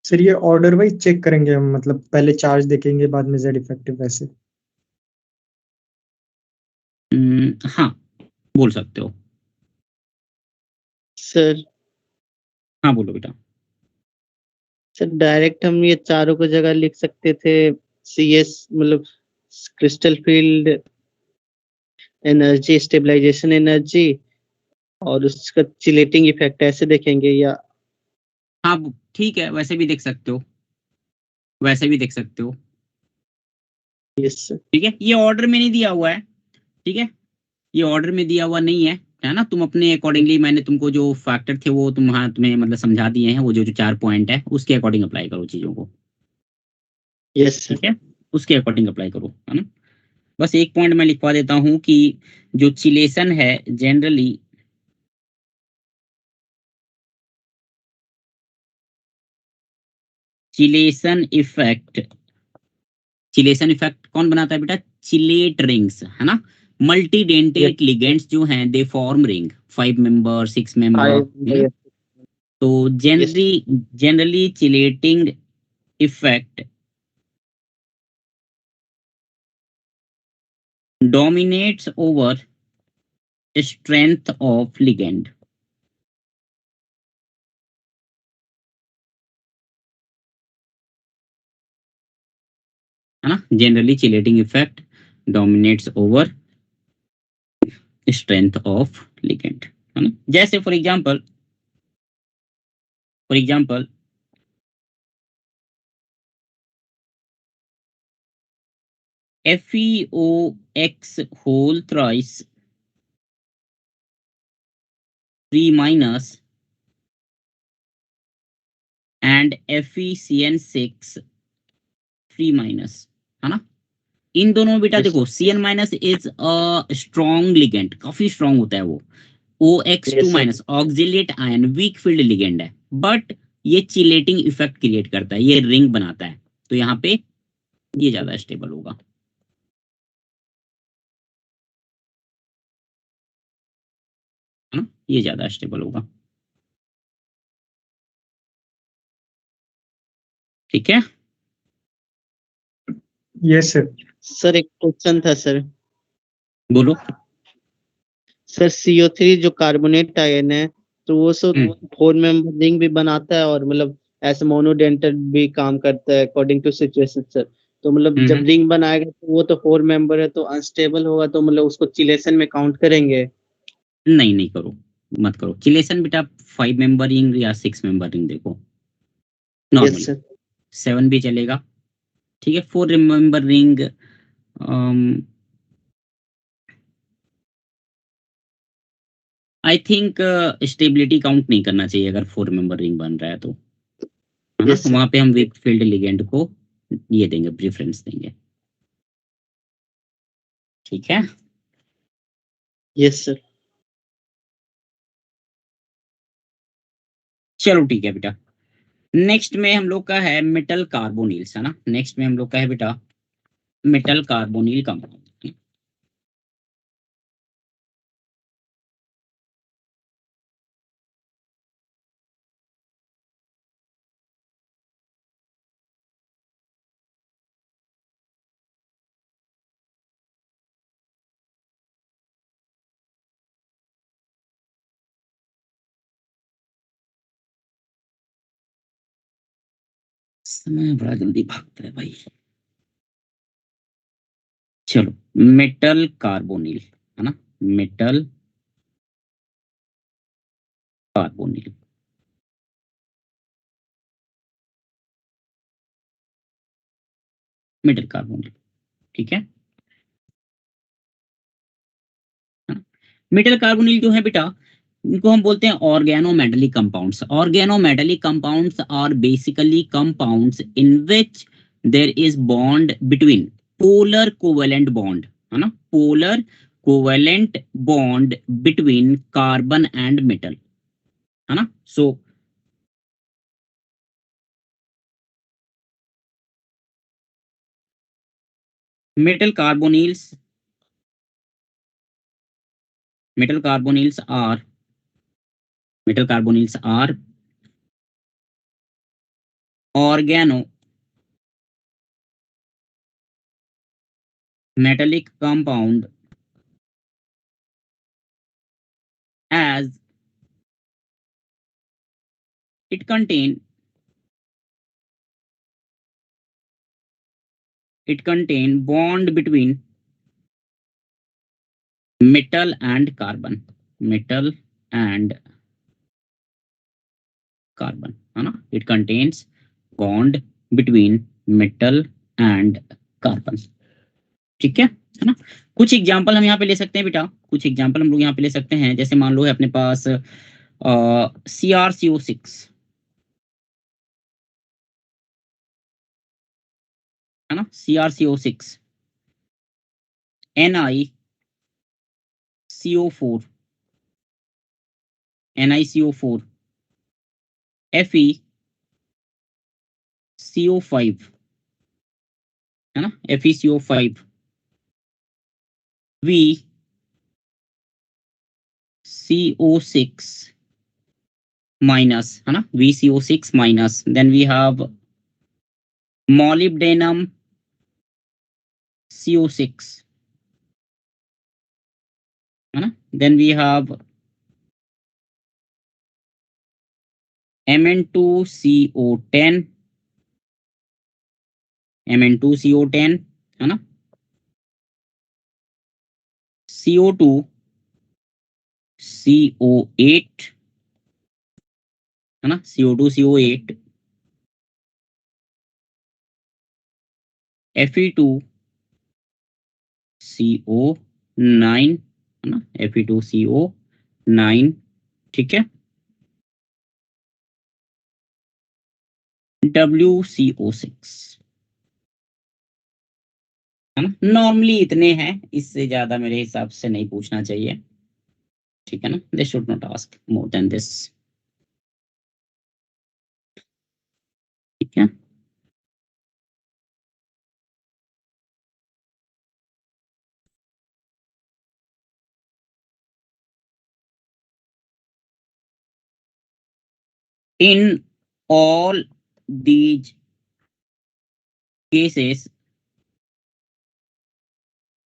सर ये ऑर्डर वाइज चेक करेंगे हम, मतलब पहले चार्ज देखेंगे बाद में जेड इफेक्टिव वैसे। हाँ, बोल सकते हो। सर हाँ बोलो बेटा। सर डायरेक्ट हम ये चारों को जगह लिख सकते थे, CS मतलब crystal field energy, stabilisation energy और उसका चिलेटिंग इफेक्ट ऐसे देखेंगे या? हाँ ठीक है, वैसे भी देख सकते हो, वैसे भी देख सकते हो। Yes sir. ठीक है, ये ऑर्डर में नहीं दिया हुआ है, ठीक है, ये ऑर्डर में दिया हुआ नहीं है ना। तुम अपने अकॉर्डिंगली, मैंने तुमको जो फैक्टर थे वो तुम्हें मतलब समझा दिए हैं, वो जो जो 4 पॉइंट है उसके अकॉर्डिंग अप्लाई करो चीजों को। Yes sir. ठीक है, उसके अकॉर्डिंग अप्लाई करो, है ना। बस एक पॉइंट मैं लिखवा देता हूँ कि जो चिलेशन है जनरली चिलेशन इफेक्ट कौन बनाता है बेटा? चिलेट रिंग्स, है ना। मल्टी डेंटेट लिगेंड्स जो हैं they form ring, 5 member 6 member. Yes. तो generally chelating effect dominates over strength of ligand, है ना। Generally chelating effect dominates over strength of ligand, है ना। जैसे for example FeOX whole thrice 3 minus and FeCN6 3 minus, है ना। इन दोनों में बेटा Yes. देखो, CN minus is a strong ligand, काफी स्ट्रॉन्ग होता है वो। OX2 Yes, sir. Minus oxalate ion week field ligand है, बट ये चिलेटिंग इफेक्ट क्रिएट करता है, ये रिंग बनाता है, तो यहाँ पे ये ज्यादा स्टेबल होगा, है ना, ये ज्यादा स्टेबल होगा। ठीक है, यस सर। सर एक क्वेश्चन था सर। बोलो। सर CO3 जो कार्बोनेट आयन है, तो वो सब हम्म, 4 मेंबर रिंग भी बनाता है और मतलब ऐसे मोनोडेंटेट भी काम करता है अकॉर्डिंग टू सिचुएशन सर। तो मतलब जब हम्म, रिंग बनाएगा तो वो तो 4 मेंबर है, तो अनस्टेबल होगा, तो मतलब उसको चिलेशन में काउंट करेंगे? नहीं नहीं करो, मत करो चिलेशन बेटा। 5 मेंबर रिंग या 6 मेंबर रिंग देखो यस नॉर्मली, सर। 7 भी चलेगा, ठीक है। 4 member ring I think stability count नहीं करना चाहिए अगर 4 मेंबर रिंग बन रहा है तो, है ना। Yes sir. वहां पे हम वीक फील्ड लिगेंड को ये देंगे, प्रेफरेंस देंगे। ठीक है, यस सर। चलो ठीक है बेटा। नेक्स्ट में हम लोग का है मेटल कार्बोनिल्स, है ना। नेक्स्ट में हम लोग का है बेटा मेटल कार्बोनिल कंपाउंड। समय बड़ा जल्दी भागता है भाई। चलो, मेटल कार्बोनिल, है ना, मेटल कार्बोनिल। मेटल कार्बोनिल, ठीक है। मेटल कार्बोनिल जो है बेटा, इनको हम बोलते हैं organometallic compounds. Organometallic compounds are basically compounds in which there is bond between polar covalent bond, है ना, polar covalent bond between carbon and metal, है ना। So metal carbonyls metal carbonyls are metal carbonyls are organo metallic compound as it contain bond between metal and carbon, metal and carbon, है ना? It contains bond between metal and carbon. ठीक है ना? कुछ example हम यहाँ पे ले सकते हैं बेटा, कुछ एग्जांपल हम लोग यहाँ पे ले सकते हैं। जैसे मान लो है अपने पास CrCO6, है ना? CrCO6, NiCO4, NiCO4, FeCO5, है ना? FeCO5, VCO6 minus, है ना? VCO6 minus. Then we have molybdenum CO6, है ना? Then we have Mn2CO10, Mn2CO10, है ना? CO2 CO8, है ना? CO2 CO8, Fe2 CO9, है ना? Fe2 CO9, ठीक है? WCO6, है ना? नॉर्मली इतने हैं, इससे ज्यादा मेरे हिसाब से नहीं पूछना चाहिए, ठीक है ना? They should not ask more than this, ठीक है? In all these cases,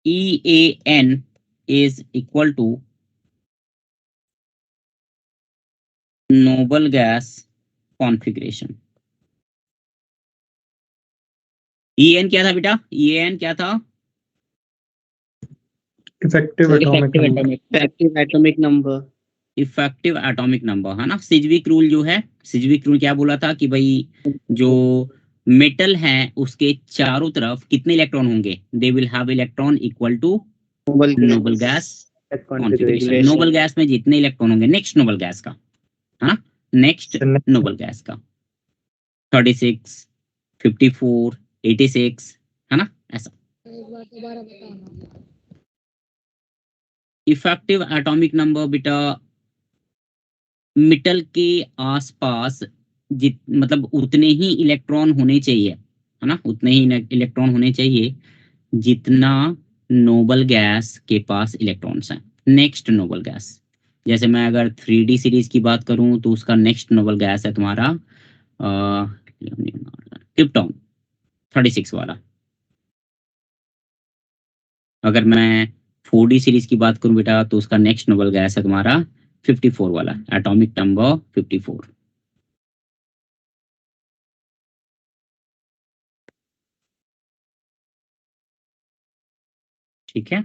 EAN is equal to noble gas configuration. EAN क्या था बेटा? EAN क्या था? Effective atomic number. Effective atomic number. Effective atomic number, है ना? सिजविक रूल जो है, सिजविक रूल क्या बोला था कि भाई जो मेटल है उसके चारों तरफ कितने इलेक्ट्रॉन होंगे? They will have electron equal to noble gas configuration. Noble gas में जितने इलेक्ट्रॉन होंगे, नेक्स्ट नोबल गैस का, है ना? नेक्स्ट नोबल गैस का 36, 54, 86, है ना? ऐसा। एक बार दोबारा बताना। इफेक्टिव एटॉमिक नंबर बेटा मेटल के आसपास मतलब उतने ही इलेक्ट्रॉन होने चाहिए, है ना? उतने ही इलेक्ट्रॉन होने चाहिए जितना नोबल गैस के पास इलेक्ट्रॉन्स हैं। नेक्स्ट नोबल गैस, जैसे मैं अगर 3D सीरीज की बात करूं तो उसका नेक्स्ट नोबल गैस है तुम्हारा क्रिप्टॉन 36 वाला। अगर मैं 4D सीरीज की बात करूं बेटा तो उसका नेक्स्ट नोबल गैस है तुम्हारा 54 वाला, एटॉमिक नंबर 54, ठीक है?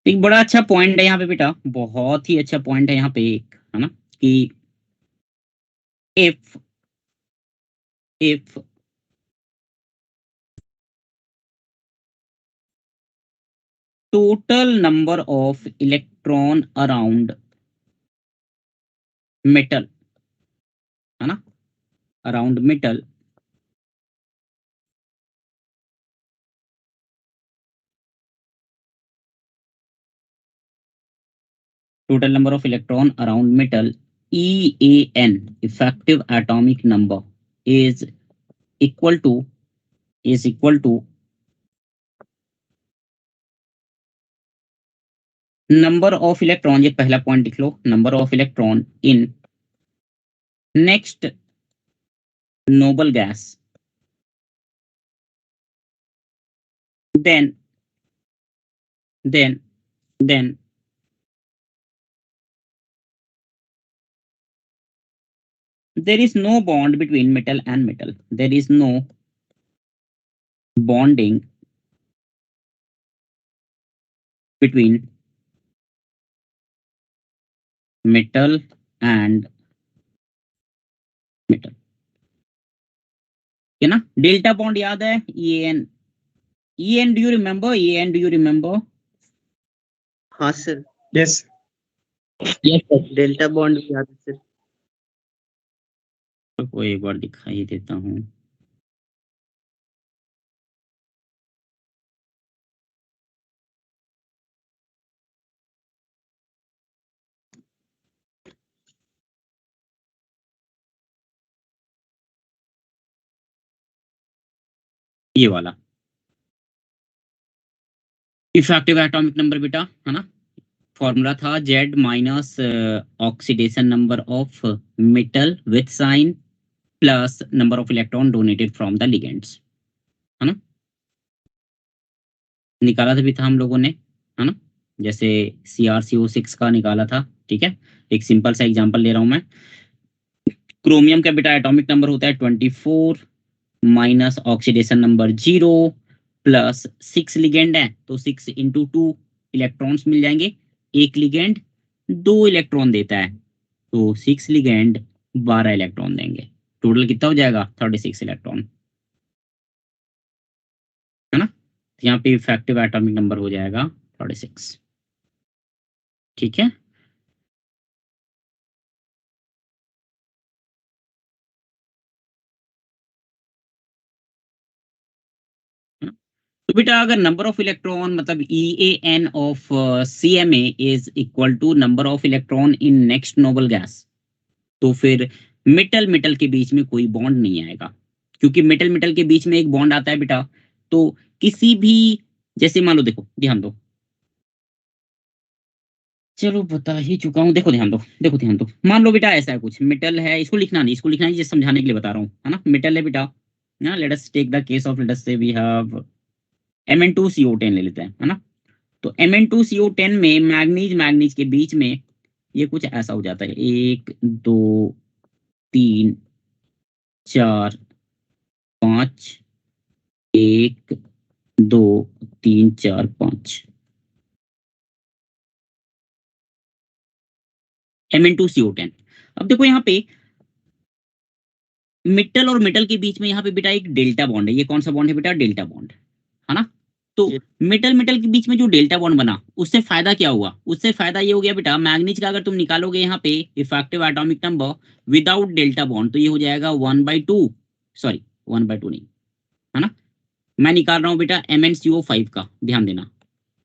एक बड़ा अच्छा पॉइंट है यहाँ पे बेटा, बहुत ही अच्छा पॉइंट है यहाँ पे एक, है ना? कि if total number of electron around metal, है ना? around metal total number of electron around metal EAN, effective atomic number, is equal to number of electron, ये पहला पॉइंट लिख लो, number of electron in next noble gas, then there is no bond between metal and metal. There is no bonding between metal and metal. है ना? Delta bond याद है? EN do you remember? EN do you remember? हाँ sir, Yes. Yes sir. Delta bond भी याद है sir. को एक बार दिखाई देता हूँ। ये वाला इफेक्टिव एटॉमिक नंबर बेटा, है ना? फॉर्मूला था Z minus oxidation number of metal with sign plus number of electron donated from the ligands, है ना? निकाला था भी था हम लोगों ने, है ना? जैसे CrCO6 का निकाला था, ठीक है? एक सिंपल सा एग्जांपल ले रहा हूं मैं। क्रोमियम का बेटा एटॉमिक नंबर होता है 24 minus oxidation number 0 plus 6 ligand है तो 6 इंटू 2 इलेक्ट्रॉन्स मिल जाएंगे। एक लिगेंड 2 इलेक्ट्रॉन देता है तो 6 लिगेंड 12 इलेक्ट्रॉन देंगे। टोटल कितना हो जाएगा? 36 इलेक्ट्रॉन, है ना? यहाँ पे इफेक्टिव एटॉमिक नंबर हो जाएगा 36, ठीक है? तो बेटा अगर नंबर ऑफ इलेक्ट्रॉन मतलब EAN of CMA is equal to number of electron in next noble gas, तो फिर मेटल मेटल के बीच में कोई बॉन्ड नहीं आएगा, क्योंकि मेटल मेटल के बीच में एक बॉन्ड आता है बेटा। तो किसी भी, जैसे मान लो, देखो ध्यान दो, चलो बता ही चुका हूँ, देखो ध्यान दो, मान लो बेटा ऐसा है कुछ मेटल है, इसको लिखना नहीं, जस्ट समझाने के लिए बता रहा हूँ, है ना? मेटल है बेटा, let us take the case of, let us say we have Mn2CO10 ले लेते हैं, है ना? तो Mn2CO10 में मैग्नीज के बीच में ये कुछ ऐसा हो जाता है, 1 2 3 4 5, 1 2 3 4 5, Mn2CO10। अब देखो यहाँ पे मेटल और मेटल के बीच में यहाँ पे बेटा एक डेल्टा बॉन्ड है। ये कौन सा बॉन्ड है बेटा? डेल्टा बॉन्ड, है ना? तो मेटल मेटल के बीच में जो डेल्टा बॉन्ड बना, उससे फायदा क्या हुआ? उससे फायदा ये हो गया बेटा, मैग्नीज का अगर तुम निकालोगे यहाँ पे effective atomic number without delta bond, तो ये हो जाएगा 1/2, सॉरी 1/2 नहीं, है ना? मैं निकाल रहा हूँ बेटा MnCO5 का, ध्यान देना,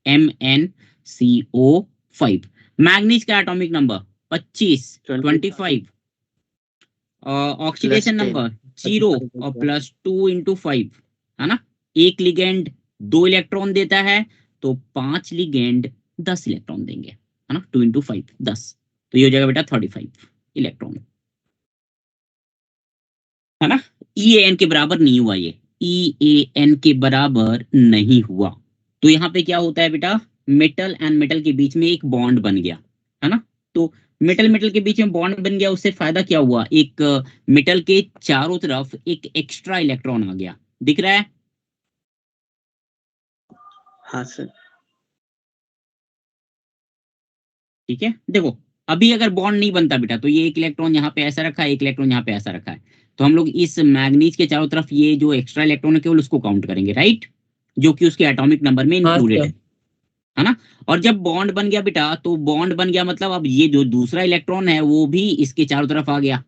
MnCO5। मैग्नीज का एटॉमिक नंबर 25 25, ऑक्सीडेशन नंबर 0 और प्लस 2 इंटू 5, है ना? एक लिगेंड 2 इलेक्ट्रॉन देता है तो 5 लिगेंड 10 इलेक्ट्रॉन देंगे, है ना? 2 इंटू 5 10, तो ये हो जाएगा बेटा 35 इलेक्ट्रॉन, है ना? EAN के बराबर नहीं हुआ, ये EAN के बराबर नहीं हुआ। तो यहाँ पे क्या होता है बेटा? मेटल एंड मेटल के बीच में एक बॉन्ड बन गया, है ना? तो मेटल मेटल के बीच में बॉन्ड बन गया, उससे फायदा क्या हुआ? एक मेटल के चारों तरफ एक एक्स्ट्रा इलेक्ट्रॉन आ गया, दिख रहा है? हाँ सर। ठीक है, देखो अभी अगर बॉन्ड नहीं बनता बेटा, तो ये एक इलेक्ट्रॉन यहाँ पे ऐसा रखा है, एक इलेक्ट्रॉन यहाँ पे ऐसा रखा है, तो हम लोग इस मैग्नीज के चारों तरफ ये जो एक्स्ट्रा इलेक्ट्रॉन है केवल उसको काउंट करेंगे, राइट? जो कि उसके एटॉमिक नंबर में इंक्लूडेड है ना? और जब बॉन्ड बन गया बेटा, तो बॉन्ड बन गया मतलब अब ये जो दूसरा इलेक्ट्रॉन है वो भी इसके चारों तरफ आ गया,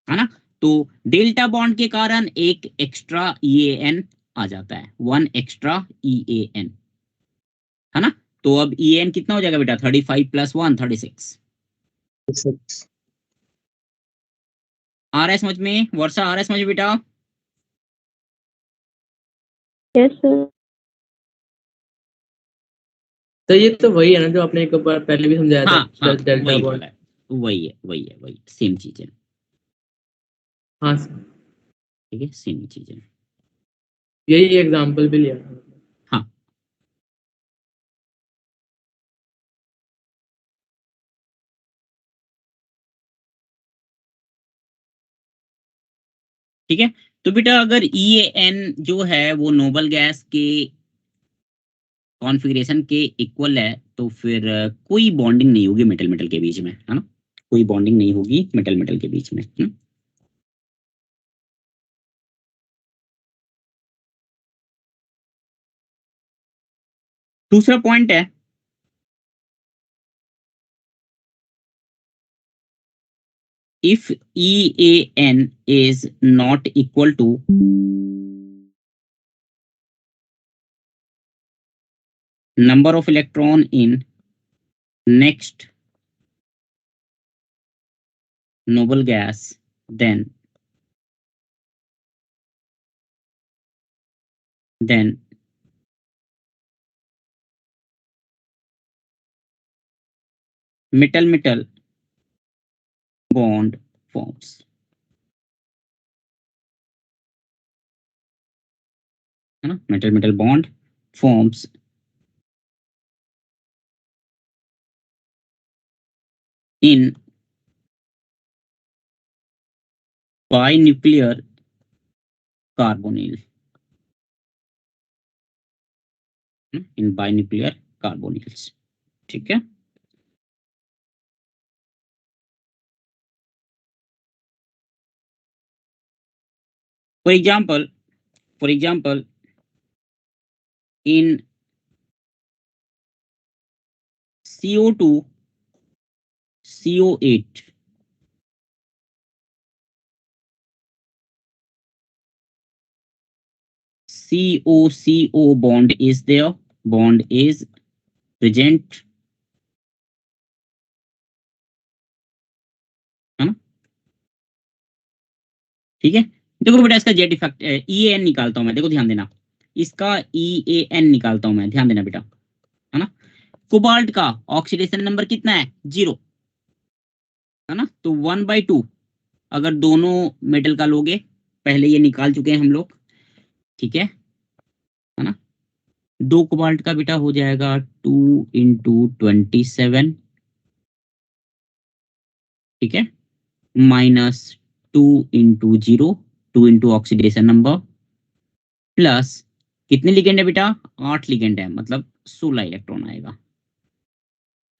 है ना? तो डेल्टा बॉन्ड के कारण एक एक्स्ट्रा EAN आ जाता है, 1 एक्स्ट्रा EAN, है ना? तो अब EAN कितना हो जाएगा बेटा? 35 + 1 36। आ रहा है समझ में? वर्षा आ रहा है समझ में बेटा? Yes sir. तो ये तो वही है ना जो आपने एक बार पहले भी समझाया हाँ था, हाँ, डेल्टा वही बॉन्ड। वाला है, वही सेम चीज है। हाँ सर, ठीक है, सेम चीज है। यही एग्जांपल भी लिया था। हाँ, ठीक है। तो बेटा अगर EAN जो है वो नोबल गैस के कॉन्फ़िगरेशन के इक्वल है तो फिर कोई बॉन्डिंग नहीं होगी मेटल मेटल के बीच में, है ना? कोई बॉन्डिंग नहीं होगी मेटल मेटल के बीच में, है ना? दूसरा पॉइंट है, if EAN is not equal to number of electron in next noble gas, then metal metal bond forms, है ना? metal metal bond forms in binuclear carbonyl, in binuclear carbonyls, ठीक है? For example, in CO2 CO8, CO bond is there, bond is present, है ना? ठीक है, देखो बेटा इसका जेट इफेक्ट EAN निकालता हूं मैं, देखो ध्यान देना, इसका EAN निकालता हूं मैं, ध्यान देना बेटा, है ना? कोबाल्ट का ऑक्सीडेशन नंबर कितना है? 0, है ना? तो 1/2 अगर दोनों मेटल का लोगे, पहले ये निकाल चुके हैं हम लोग, ठीक है ना? 2 कोबाल्ट का बेटा हो जाएगा 2 × 27, ठीक है, -2 × 0, 2 × ऑक्सीडेशन नंबर, प्लस कितने लिगेंड है बेटा? 8 लिगेंड है, मतलब 16 इलेक्ट्रॉन आएगा,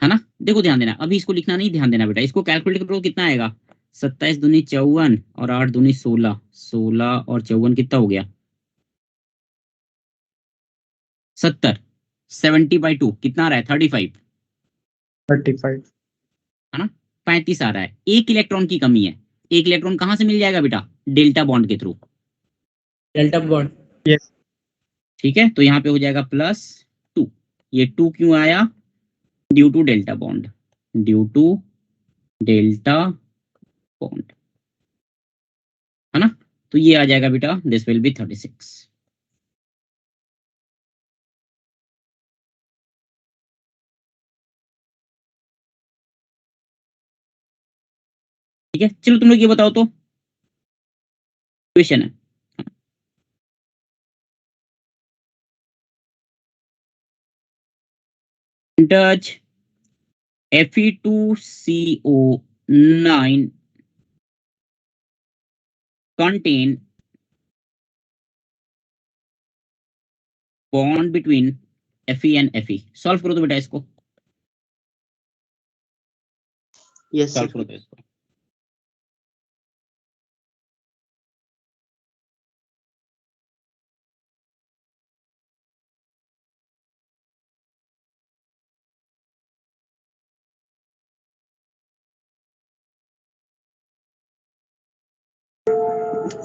है ना? देखो ध्यान देना, अभी इसको लिखना नहीं, ध्यान देना बेटा, इसको कैलकुलेट करो कितना आएगा? 27 दूनी 54 और 8 दूनी 16, 16 और 54 कितना हो गया? 70, 70/2 कितना आ रहा है? 35, 35। है ना? 35 आ रहा है, एक इलेक्ट्रॉन की कमी है। एक इलेक्ट्रॉन कहां से मिल जाएगा बेटा? डेल्टा बॉन्ड के थ्रू, डेल्टा बॉन्ड। यस। ठीक है, तो यहाँ पे हो जाएगा +2, ये 2 क्यों आया? Due to delta bond, due to delta bond, है ना? तो ये आ जाएगा बेटा, दिस विल बी 36। ठीक है, चलो तुम लोग ये बताओ तो, क्वेश्चन है, does Fe2CO9 contain bond between Fe and Fe? Solve करो तो बेटा इसको, यस सॉल्व सर। करो तो इसको।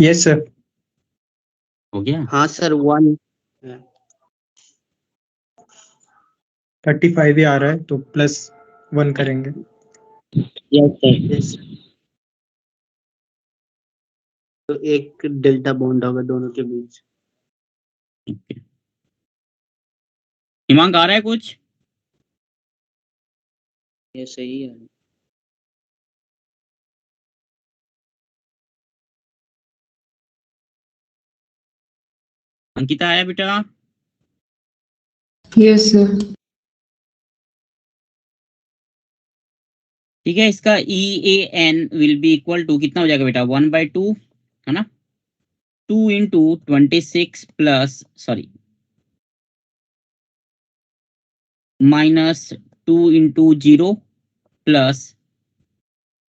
Yes sir. हो गया? हाँ सर, 1। 35 ही आ रहा है तो +1 करेंगे। Yes sir. यस। तो एक डेल्टा बॉन्ड होगा दोनों के बीच। ओके, हिमांक आ रहा है कुछ? ये सही है। अंकिता आया बेटा? Yes sir. ठीक है, इसका EAN will be equal to कितना हो जाएगा बेटा? 1/2 है ना, 2 into 26 plus sorry -2 into 0 plus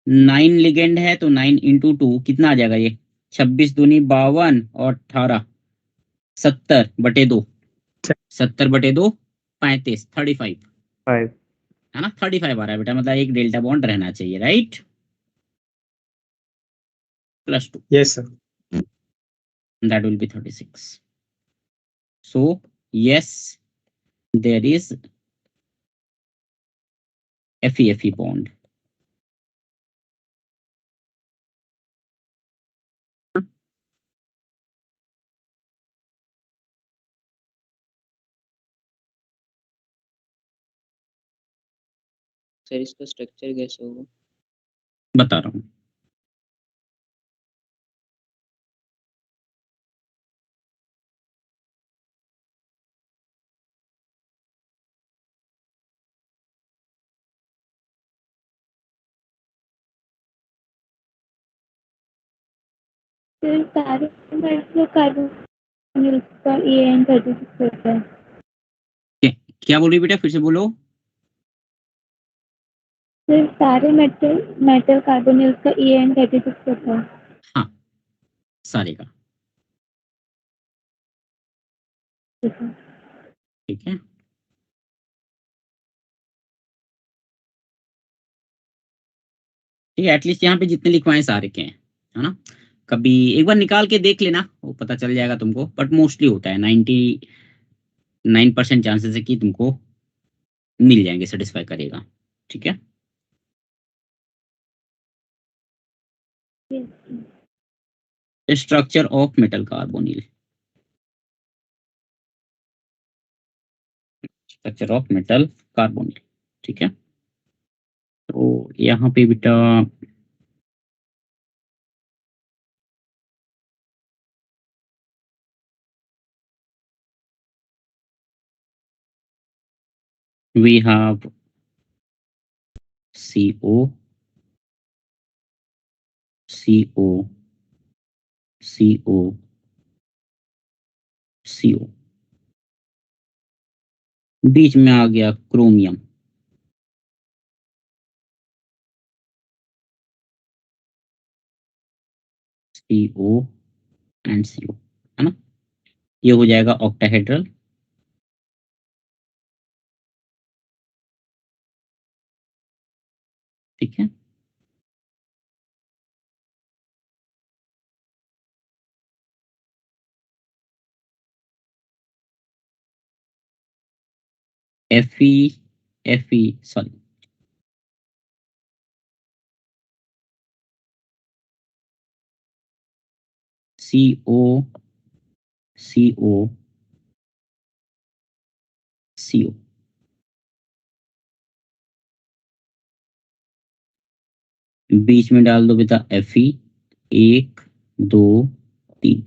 9 ligand है तो 9 into 2 कितना आ जाएगा? ये 26 दूनी 52 और 18 70/2 70/2 35 35 5 है ना, 35 आ रहा है बेटा, मतलब एक डेल्टा बॉन्ड रहना चाहिए, right? +2 yes sir. that will be 36. So yes, there is Fe bond. Sir इसका स्ट्रक्चर कैसे होगा? बता रहा हूँ। सर सारे मेटल कार्बोनिल्स का EAN 36 होता है। क्या बोल रही बेटा, फिर से बोलो। सर सारे मेटल कार्बोनिल्स का EAN 36 होता है। हाँ, सारे का। ठीक है, ठीक है, एटलीस्ट यहाँ पे जितने लिखवाएं सारे के हैं, है ना। कभी एक बार निकाल के देख लेना, वो पता चल जाएगा तुमको, बट मोस्टली होता है 99% चांसेस है कि तुमको मिल जाएंगे, सेटिस्फाई करेगा। ठीक है, structure of metal carbonyl, structure of metal carbonyl. ठीक है, तो यहाँ पे बेटा we have CO, CO, CO, CO, बीच में आ गया क्रोमियम, CO एंड CO, है ना। ये हो जाएगा ऑक्टाहेड्रल। ठीक है, Fe sorry CO, CO, CO, बीच में डाल दो बेटा Fe, 1 2 3,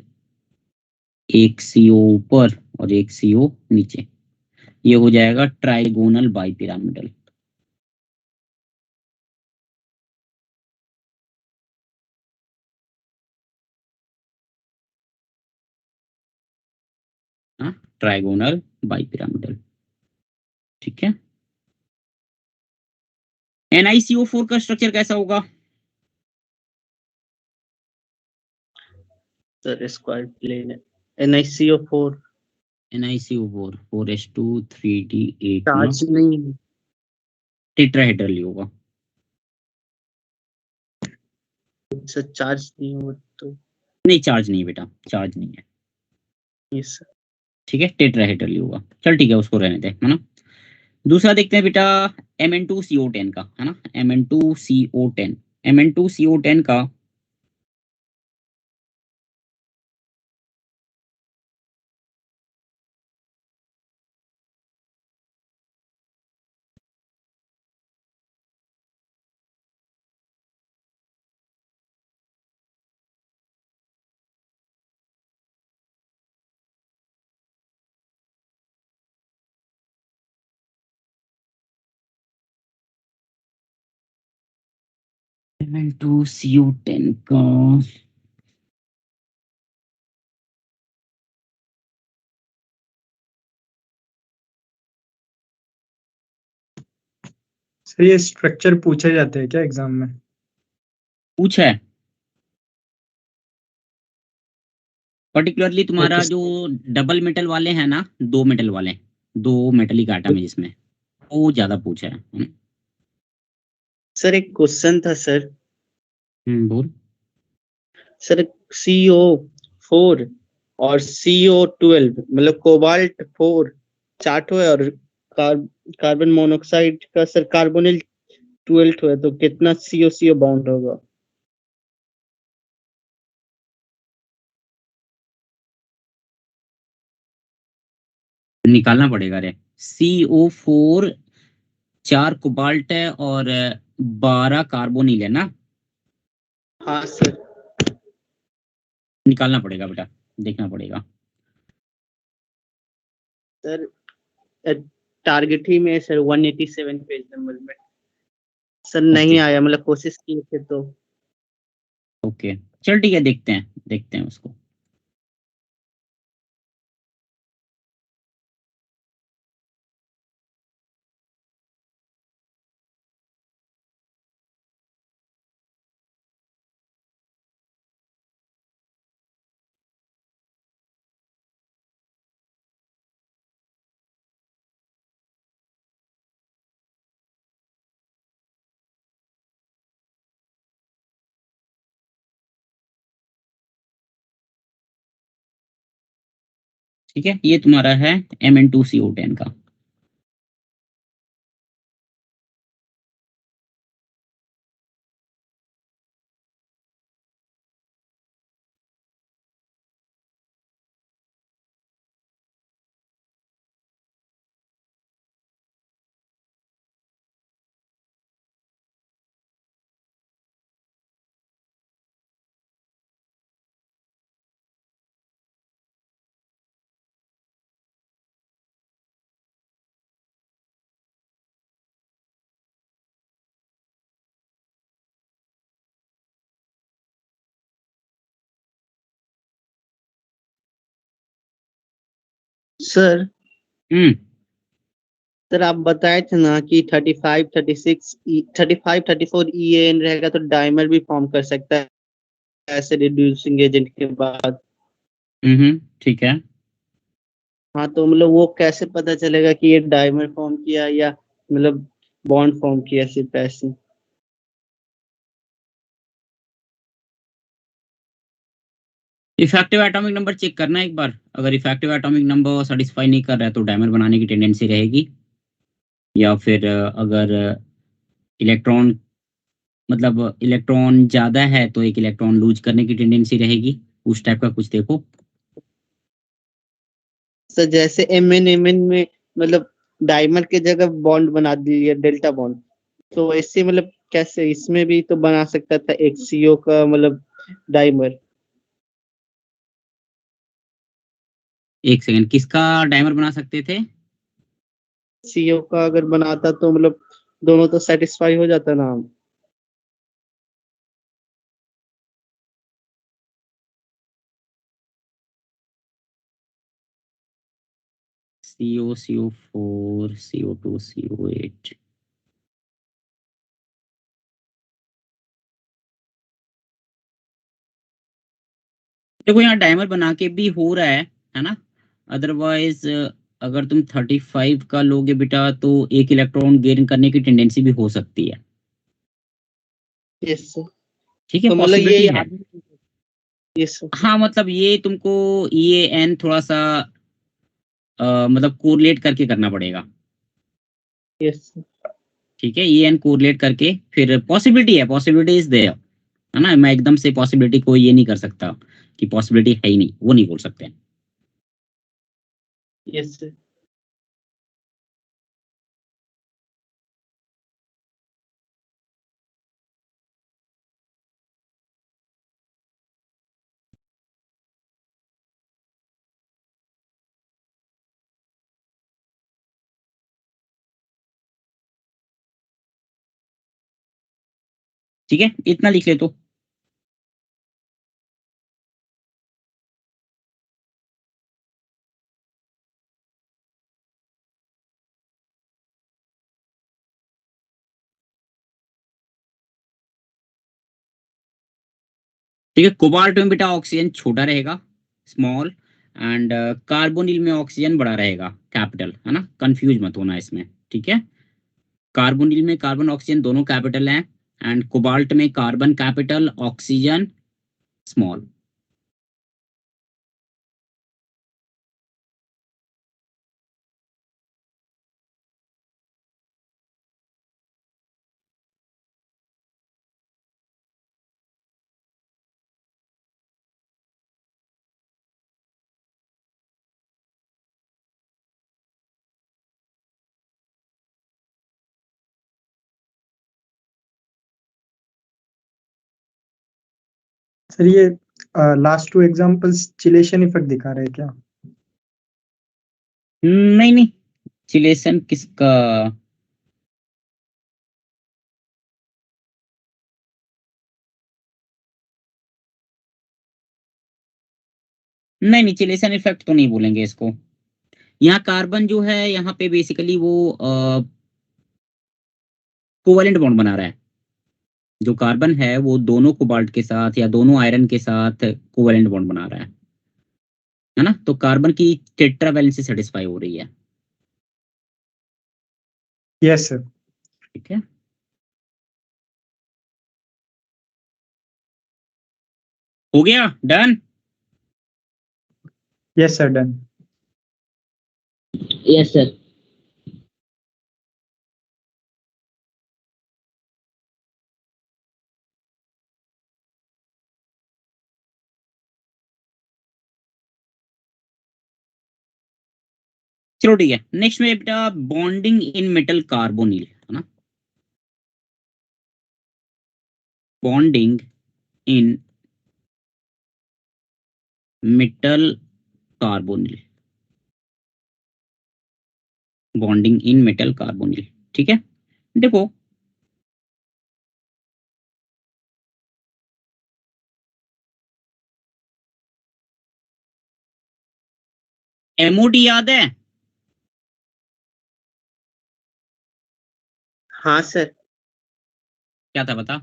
एक CO ऊपर और एक CO नीचे, ये हो जाएगा ट्राइगोनल बाइपिरामिडल। Trigonal bipyramidal. ठीक है, NiCO4 का स्ट्रक्चर कैसा होगा? सर स्क्वायर प्लेन है। NiCO4 NiCO4 4s2 3d8 charge नहीं है। टेट्राहेड्रल होगा। सर चार्ज नहीं हो तो नहीं, चार्ज नहीं बेटा, चार्ज नहीं है। Yes sir. ठीक है, टेट्राहेड्रल होगा। चल ठीक है, उसको रहने दे, है ना। दूसरा देखते हैं बेटा Mn2CO10 का, है ना। Mn2CO10 का Mn2CO10 का सर ये स्ट्रक्चर पूछे जाते हैं क्या एग्जाम में? पूछा है पर्टिकुलरली तुम्हारा ओके जो डबल मेटल वाले हैं ना, 2 मेटल वाले, 2 मेटलिक आइटम है जिसमें, वो ज्यादा पूछा है। सर एक क्वेश्चन था सर। बोल। सर CO4 और CO12 मतलब कोबाल्ट 4 चार्टो है, और कार्बन मोनोऑक्साइड का सर कार्बोनिल 12 है, तो कितना CO बाउंड होगा? निकालना पड़ेगा रे। CO4 4 कोबाल्ट है और 12 कार्बोनिल है ना। हाँ सर। निकालना पड़ेगा बेटा, देखना पड़ेगा। सर टारगेट ही में सर 187 पेज नंबर में सर नहीं ओके आया, मतलब कोशिश किए थे तो। ओके, चल ठीक है, देखते हैं उसको। ठीक है, ये तुम्हारा है Mn2CO10 का। सर हम्म सर आप बताए थे ना कि 35 36 34 EAN रहेगा तो डाइमर भी फॉर्म कर सकता है ऐसे रिड्यूसिंग एजेंट के बाद। ठीक है। हाँ तो मतलब वो कैसे पता चलेगा कि ये डाइमर फॉर्म किया या मतलब बॉन्ड फॉर्म किया सिर्फ ऐसे? इफेक्टिव एटॉमिक नंबर चेक करना एक बार। अगर इफेक्टिव एटॉमिक नंबर सेटिस्फाई नहीं कर रहा है तो डायमर बनाने की टेंडेंसी रहेगी, या फिर अगर इलेक्ट्रॉन मतलब इलेक्ट्रॉन ज्यादा है तो एक इलेक्ट्रॉन लूज करने की टेंडेंसी रहेगी। उस टाइप का कुछ देखो। सर जैसे MN में मतलब डाइमर की जगह बॉन्ड बना दिया डेल्टा बॉन्ड, तो ऐसे मतलब कैसे इसमें भी तो बना सकता था एक CO का मतलब डाइमर। एक सेकंड, किसका डायमर बना सकते थे? CO का अगर बनाता तो मतलब दोनों तो सेटिस्फाई हो जाता ना। CO, CO4, CO2, CO8। देखो यहाँ डायमर बना के भी हो रहा है ना। अदरवाइज अगर तुम 35 का लोगे बेटा तो एक इलेक्ट्रॉन गेन करने की टेंडेंसी भी हो सकती है। Yes sir. ठीक है, तो मतलब ये पॉसिबिलिटी है। याद। Yes sir. हाँ मतलब ये तुमको EAN थोड़ा सा मतलब कोरिलेट करके करना पड़ेगा। Yes sir. ठीक है, EAN कोरिलेट करके फिर पॉसिबिलिटी है, पॉसिबिलिटी इज देयर, है ना। मैं एकदम से पॉसिबिलिटी को ये नहीं कर सकता कि पॉसिबिलिटी है ही नहीं, वो नहीं बोल सकते। Yes sir. ठीक है, इतना लिख ले तो। ठीक है, कोबाल्ट में बेटा ऑक्सीजन छोटा रहेगा, स्मॉल, एंड कार्बोनिल में ऑक्सीजन बड़ा रहेगा, कैपिटल, है ना, कंफ्यूज मत होना इसमें। ठीक है, कार्बोनिल में कार्बन ऑक्सीजन दोनों कैपिटल हैं, एंड कोबाल्ट में carbon capital, oxygen small. Sir ये last two examples chelation effect दिखा रहे हैं क्या? नहीं नहीं, चिलेशन किसका? नहीं नहीं, चिलेशन इफेक्ट तो नहीं बोलेंगे इसको। यहाँ कार्बन जो है यहाँ पे बेसिकली वो कोवेलेंट बॉन्ड बना रहा है। जो कार्बन है वो दोनों कोबाल्ट के साथ या दोनों आयरन के साथ कोवेलेंट बॉन्ड बना रहा है ना, तो कार्बन की टेट्रा वैलेंसी सेटिस्फाई हो रही है। Yes sir. ठीक है, हो गया, done. Yes sir, done. Yes sir. चलो ठीक है, नेक्स्ट में बेटा बॉन्डिंग इन मेटल कार्बोनिल, है ना, bonding in metal carbonyl, bonding in metal carbonyl. ठीक है, देखो एमओडी याद है? हाँ सर। क्या था बता?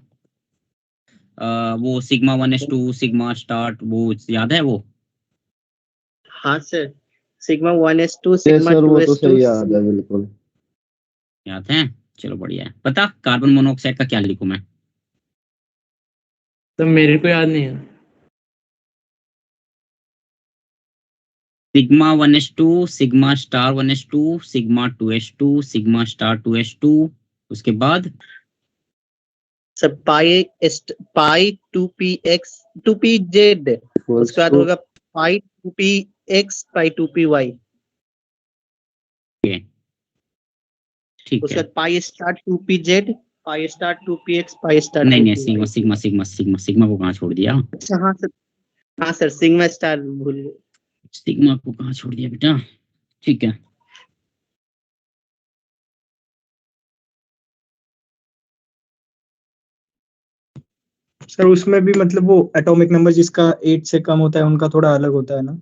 वो सिग्मा 1s2 सिग्मा स्टार्ट, वो याद है वो? हाँ सर, सिग्मा 1s2 ये सिग्मा सर वो तो 2s2 सही याद है बिल्कुल। याद है, चलो बढ़िया है। पता कार्बन मोनोऑक्साइड का क्या लिखूं मैं? तो मेरे को याद नहीं है। Sigma 1s2 sigma star 1s2 sigma 2s2 sigma star 2s2, उसके बाद सर पाई 2px 2pz, उसके बाद होगा पाई 2px पाई 2py, ठीक उसके है। बाद pi star 2pz pi star 2px pi star नहीं नहीं, 2py। Sigma sigma sigma sigma sigma को कहाँ छोड़ दिया? अच्छा हाँ सर, हाँ सर, सिग्मा स्टार भूल गए। सिग्मा को कहाँ छोड़ दिया बेटा? ठीक है, सर उसमें भी मतलब वो एटॉमिक नंबर जिसका 8 से कम होता है उनका थोड़ा अलग होता है ना?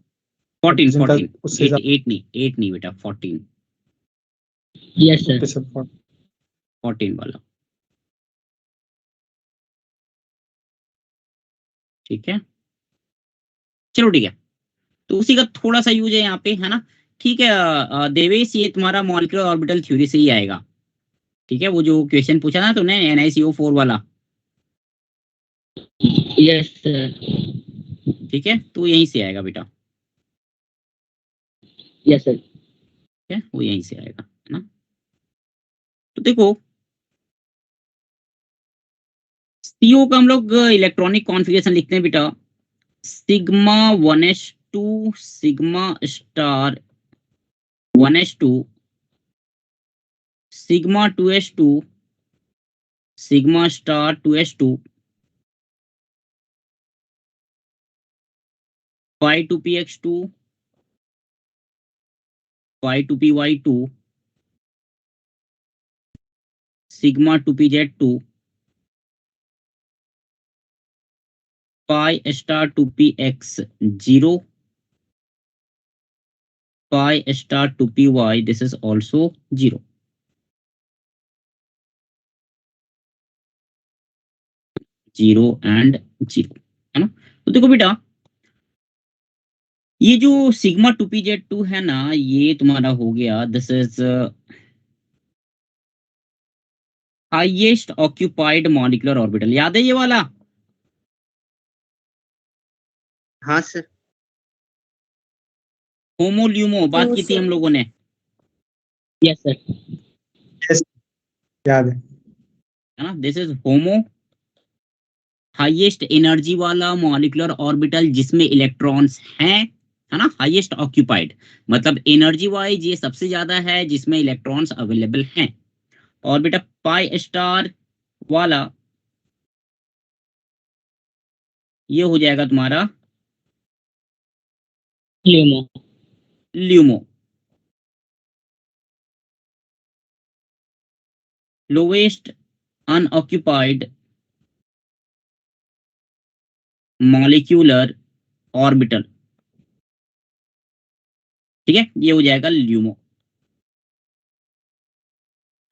14 जिनका 14, उससे 8 नहीं बेटा, 14, यस ज्यादा सर। सर। 14 वाला। ठीक है, चलो ठीक है, तो उसी का थोड़ा सा यूज है यहाँ पे, है ना। ठीक है, देवेश ये तुम्हारा मॉलिक्यूलर ऑर्बिटल थ्योरी से ही आएगा। ठीक है, वो जो क्वेश्चन पूछा ना तूने NiCO4 वाला, यस सर। ठीक है, तो यहीं से आएगा बेटा। Yes sir. ठीक है, वो यहीं से आएगा, है ना। तो देखो CO का हम लोग इलेक्ट्रॉनिक कॉन्फ़िगरेशन लिखते हैं बेटा, sigma 1s2 sigma star 1s2 sigma 2s2 sigma star 2s2 phi 2px2 phi 2py2 sigma 2pz2 pi star 2px 0, pi star 2py, this is also 0. Zero and zero, है ना। तो देखो बेटा, ये जो सिग्मा 2pz2 है ना, ये तुम्हारा हो गया, this is highest occupied molecular orbital. याद है ये वाला? हाँ सर। होमो ल्यूमो बात हाँ, की थी सर। हम लोगों ने। Yes sir. Yes, याद है। है ना, this is homo, highest energy वाला मॉलिक्यूलर ऑर्बिटल जिसमें इलेक्ट्रॉन्स हैं, है ना। हाईएस्ट ऑक्यूपाइड मतलब एनर्जी वाइज ये सबसे ज्यादा है जिसमें इलेक्ट्रॉन्स अवेलेबल हैं। और बेटा पाई स्टार वाला ये हो जाएगा तुम्हारा LUMO. LUMO. Lowest unoccupied molecular orbital, ठीक है, ये हो जाएगा ल्यूमो,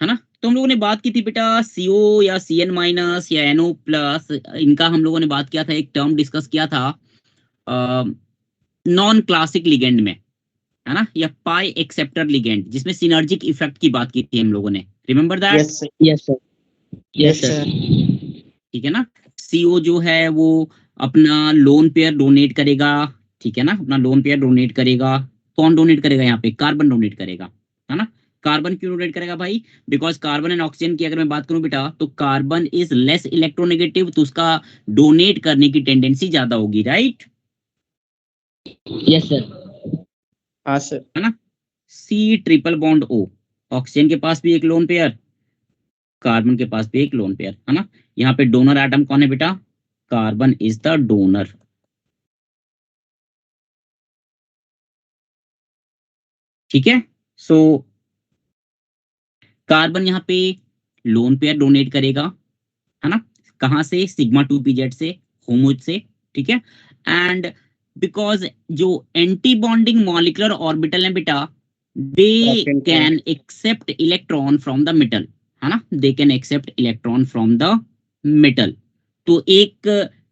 है ना। तो हम लोगों ने बात की थी बेटा CO या CN माइनस या NO प्लस, इनका हम लोगों ने बात किया था, एक टर्म डिस्कस किया था नॉन क्लासिक लिगेंड में, है ना, या पाई एक्सेप्टर लिगेंड जिसमें सिनर्जिक इफेक्ट की बात की थी हम लोगों ने। Remember that? Yes sir. Yes sir. Yes sir. ठीक है ना। CO जो है वो अपना लोन पेयर डोनेट करेगा, ठीक है ना, अपना लोन पेयर डोनेट करेगा। कौन डोनेट करेगा यहाँ पे? कार्बन डोनेट करेगा, है ना। कार्बन क्यों डोनेट करेगा भाई? बिकॉज कार्बन एंड ऑक्सीजन की अगर मैं बात करूं बेटा, तो कार्बन इज लेस इलेक्ट्रोनेगेटिव, तो उसका डोनेट करने की टेंडेंसी ज्यादा होगी, राइट? Yes sir. हाँ सर। है ना। C triple bond O, oxygen के पास भी एक लोन पेयर, कार्बन के पास भी एक लोन पेयर, है ना। यहाँ पे डोनर एटम कौन है बेटा? Carbon is the donor. ठीक है। सो कार्बन यहाँ पे लोन पेयर डोनेट करेगा, है ना। कहां से? सिग्मा 2pz से, होमोज से, ठीक है। एंड बिकॉज जो एंटी बॉन्डिंग मॉलिक्यूलर ऑर्बिटल है बेटा, they Second point. Can accept electron from the metal, है ना, they can accept electron from the metal. तो एक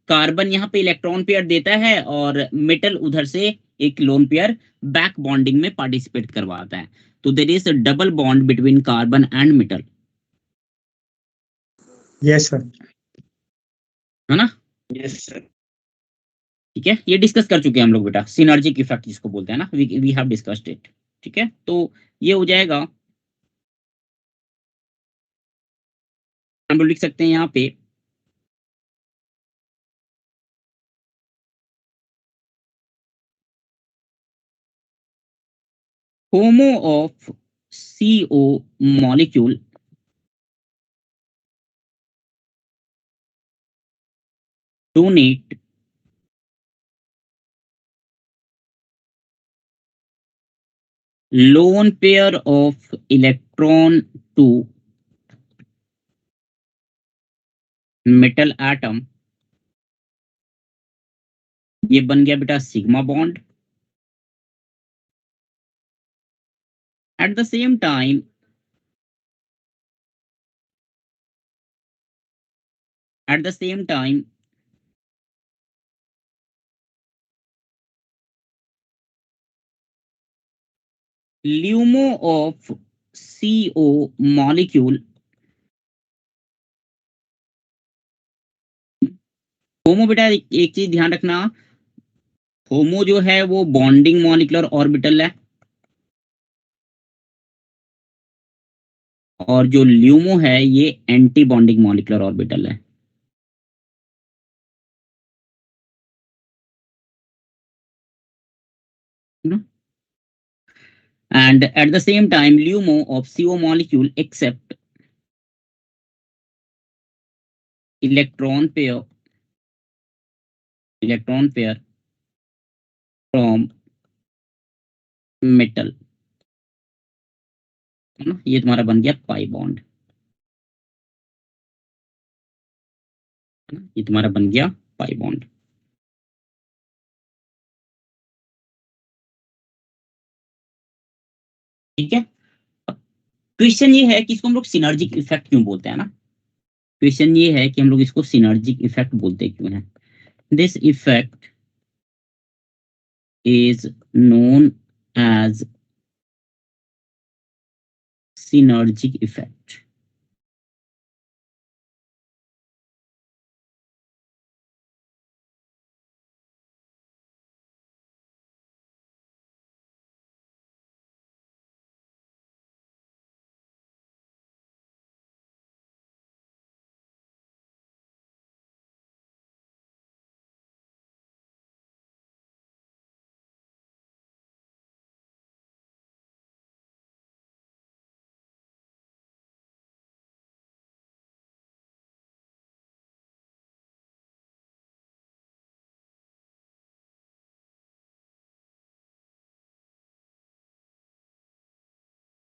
कार्बन यहाँ पे इलेक्ट्रॉन पेयर देता है और मेटल उधर से एक लोन पेयर बैक बॉन्डिंग में पार्टिसिपेट करवाता है। तो there is a double bond between carbon and metal, yes sir. है ना। Yes sir. ठीक है, ये डिस्कस कर चुके हैं हम लोग बेटा, सिनर्जिक इफेक्ट जिसको बोलते हैं ना, वी हैव डिस्कस्ड इट। ठीक है, तो ये हो जाएगा, हम लोग लिख सकते हैं यहाँ पे HOMO of CO molecule donate lone pair of electron to metal atom, ये बन गया बेटा sigma bond. At the same time LUMO of CO molecule, HOMO बेटा एक चीज ध्यान रखना, होमो जो है वो बॉन्डिंग मॉलिक्यूलर ऑर्बिटल है, और जो ल्यूमो है ये एंटी बॉन्डिंग मॉलिक्यूलर ऑर्बिटल है। And at the same time, LUMO of CO molecule accept electron pair from metal, है ना। ये तुम्हारा बन गया पाई बॉन्ड, है ना, ये तुम्हारा बन गया पाई बॉन्ड। ठीक है। क्वेश्चन ये है कि इसको हम लोग सिनर्जिक इफेक्ट क्यों बोलते हैं ना, क्वेश्चन ये है कि हम लोग इसको सिनर्जिक इफेक्ट बोलते क्यों हैं। This effect is known as synergic effect.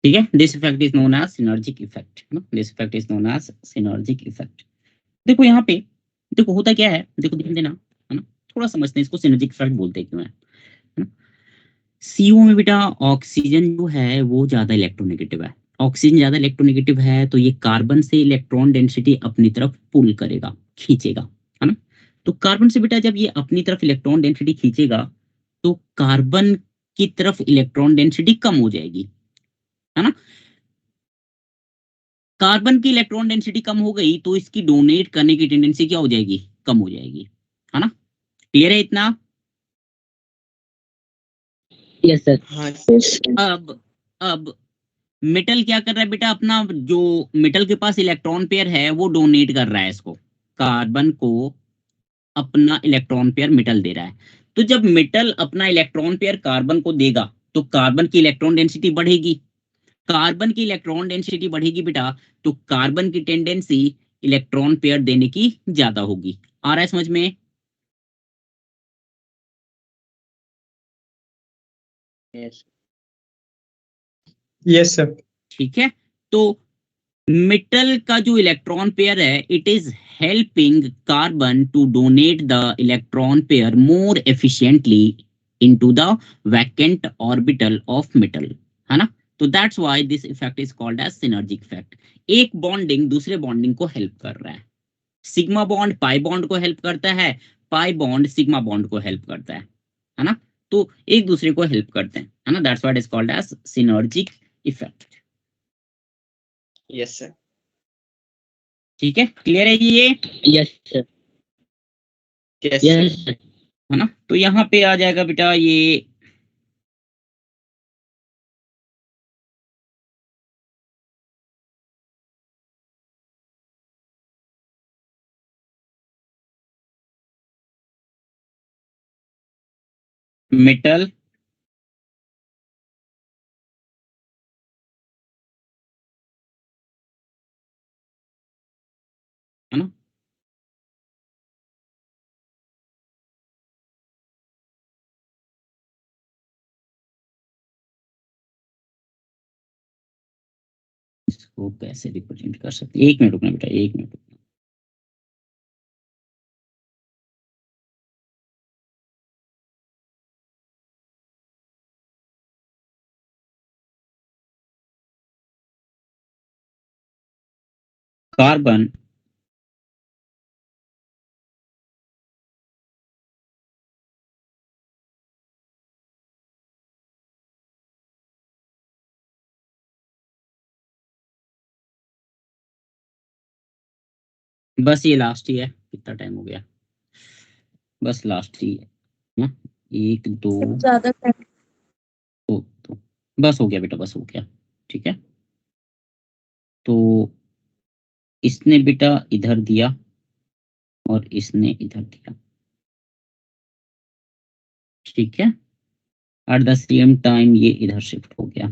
ठीक है, this effect is known as synergic effect, this effect is known as synergic effect. देखो यहाँ पे, देखो होता क्या है, देखो ध्यान देना, है ना, थोड़ा समझते हैं इसको सिनर्जिक इफेक्ट बोलते क्यों है ना। सीओ में बेटा ऑक्सीजन जो है वो ज्यादा इलेक्ट्रोनेगेटिव है, ऑक्सीजन ज्यादा इलेक्ट्रोनेगेटिव है तो ये कार्बन से इलेक्ट्रॉन डेंसिटी अपनी तरफ पुल करेगा, खींचेगा, है ना। तो कार्बन से बेटा जब ये अपनी तरफ इलेक्ट्रॉन डेंसिटी खींचेगा तो कार्बन की तरफ इलेक्ट्रॉन डेंसिटी कम हो जाएगी, है ना। कार्बन की इलेक्ट्रॉन डेंसिटी कम हो गई तो इसकी डोनेट करने की टेंडेंसी क्या हो जाएगी, कम हो जाएगी, है ना। क्लियर है इतना। Yes sir. हाँ अब मेटल क्या कर रहा है बेटा, अपना जो मेटल के पास इलेक्ट्रॉन पेयर है वो डोनेट कर रहा है इसको, कार्बन को अपना इलेक्ट्रॉन पेयर मेटल दे रहा है। तो जब मेटल अपना इलेक्ट्रॉन पेयर कार्बन को देगा तो कार्बन की इलेक्ट्रॉन डेंसिटी बढ़ेगी, कार्बन की इलेक्ट्रॉन डेंसिटी बढ़ेगी बेटा तो कार्बन की टेंडेंसी इलेक्ट्रॉन पेयर देने की ज्यादा होगी। आ रहा है समझ में। Yes yes sir. ठीक है, तो मेटल का जो इलेक्ट्रॉन पेयर है it is helping carbon to donate the electron pair more efficiently into the vacant orbital of metal, है ना। तो that's why this effect is called as synergic effect. एक बॉन्डिंग दूसरे बॉन्डिंग को help कर रहा है, सिग्मा बॉन्ड पाई बॉन्ड को हेल्प करता है, पाई बॉन्ड सिग्मा बॉन्ड को हेल्प करता है ना। तो एक दूसरे को हेल्प करते हैं, है ना, that's what is called as synergic effect. Yes sir. ठीक है, क्लियर है ये। Yes sir. Yes sir. Yes sir. है ना। तो यहाँ पे आ जाएगा बेटा ये मेटल है ना, इसको कैसे रिप्रेजेंट कर सकते हैं, एक मिनट रुकना बेटा, एक मिनट। कार्बन बस ये लास्ट ही है, कितना टाइम हो गया, बस लास्ट ही है ना, एक दो ज्यादा टाइम। तो बस हो गया बेटा, बस हो गया। ठीक है, तो इसने बेटा इधर दिया और इसने इधर दिया, ठीक है, एट द सेम टाइम ये इधर शिफ्ट हो गया।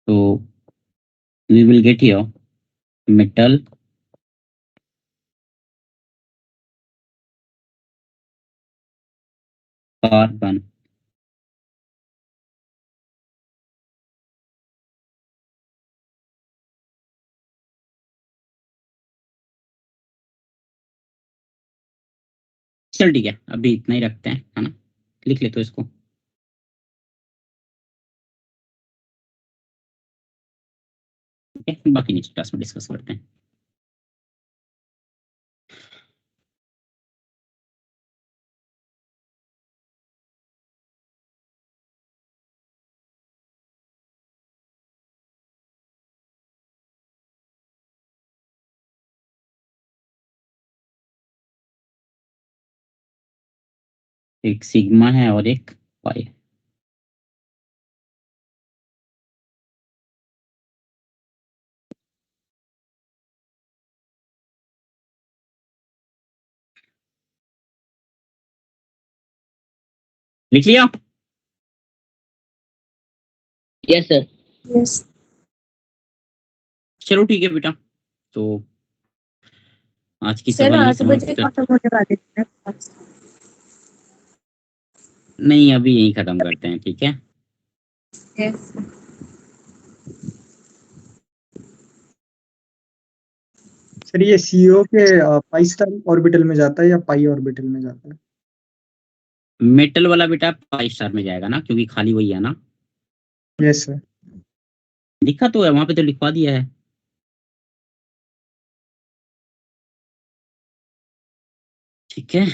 तो we will get here metal carbon चल ठीक है, अभी इतना ही रखते हैं, है ना, लिख ले तो इसको। ठीक है, बाकी नेक्स्ट क्लास में डिस्कस करते हैं। एक सिग्मा है और एक पाई। लिख लिया? Yes sir. यस चलो ठीक है बेटा, तो आज की सर सवाल ये 8 बजे समाप्त। खत्म होने वाले थे। नहीं, अभी यही खत्म करते हैं, ठीक है। यस सर ये सीओ के पाई स्टार ऑर्बिटल में जाता है या पाई ऑर्बिटल में जाता है? मेटल वाला बेटा पाई स्टार में जाएगा ना, क्योंकि खाली वही है ना। Yes sir. लिखा तो है वहां पे, तो लिखवा दिया है। ठीक है,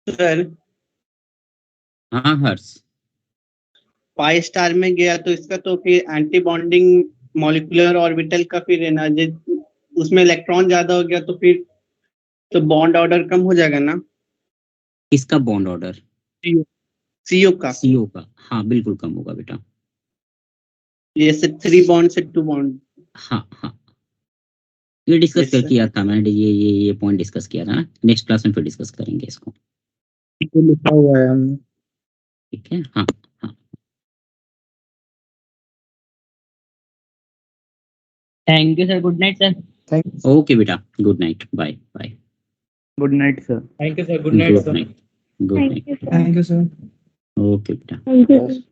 सर हाँ हर्ष। पाई स्टार में गया तो इसका तो फिर एंटी बॉन्डिंग मॉलिक्यूलर ऑर्बिटल का फिर है ना, उसमें इलेक्ट्रॉन ज्यादा हो गया तो फिर तो बॉन्ड ऑर्डर कम हो जाएगा ना, किसका बॉन्ड ऑर्डर? सीओ का। सीओ का, हाँ बिल्कुल कम होगा बेटा। जैसे 3 बॉन्ड से 2 बॉन्ड। हाँ हाँ, ये डिस्कस Yes, sir. किया था मैंने, ये पॉइंट डिस्कस किया था ना। नेक्स्ट क्लास में फिर डिस्कस करेंगे इसको। ये लिखा हुआ है हमने। ठीक है, हाँ हाँ। Thank you sir, good night sir. Thank you. Okay बेटा, good night, bye bye. Good night sir. Thank you sir, good night good sir. Night, good thank night. You sir. Thank you sir. Okay बेटा। Thank you Yes. Sir.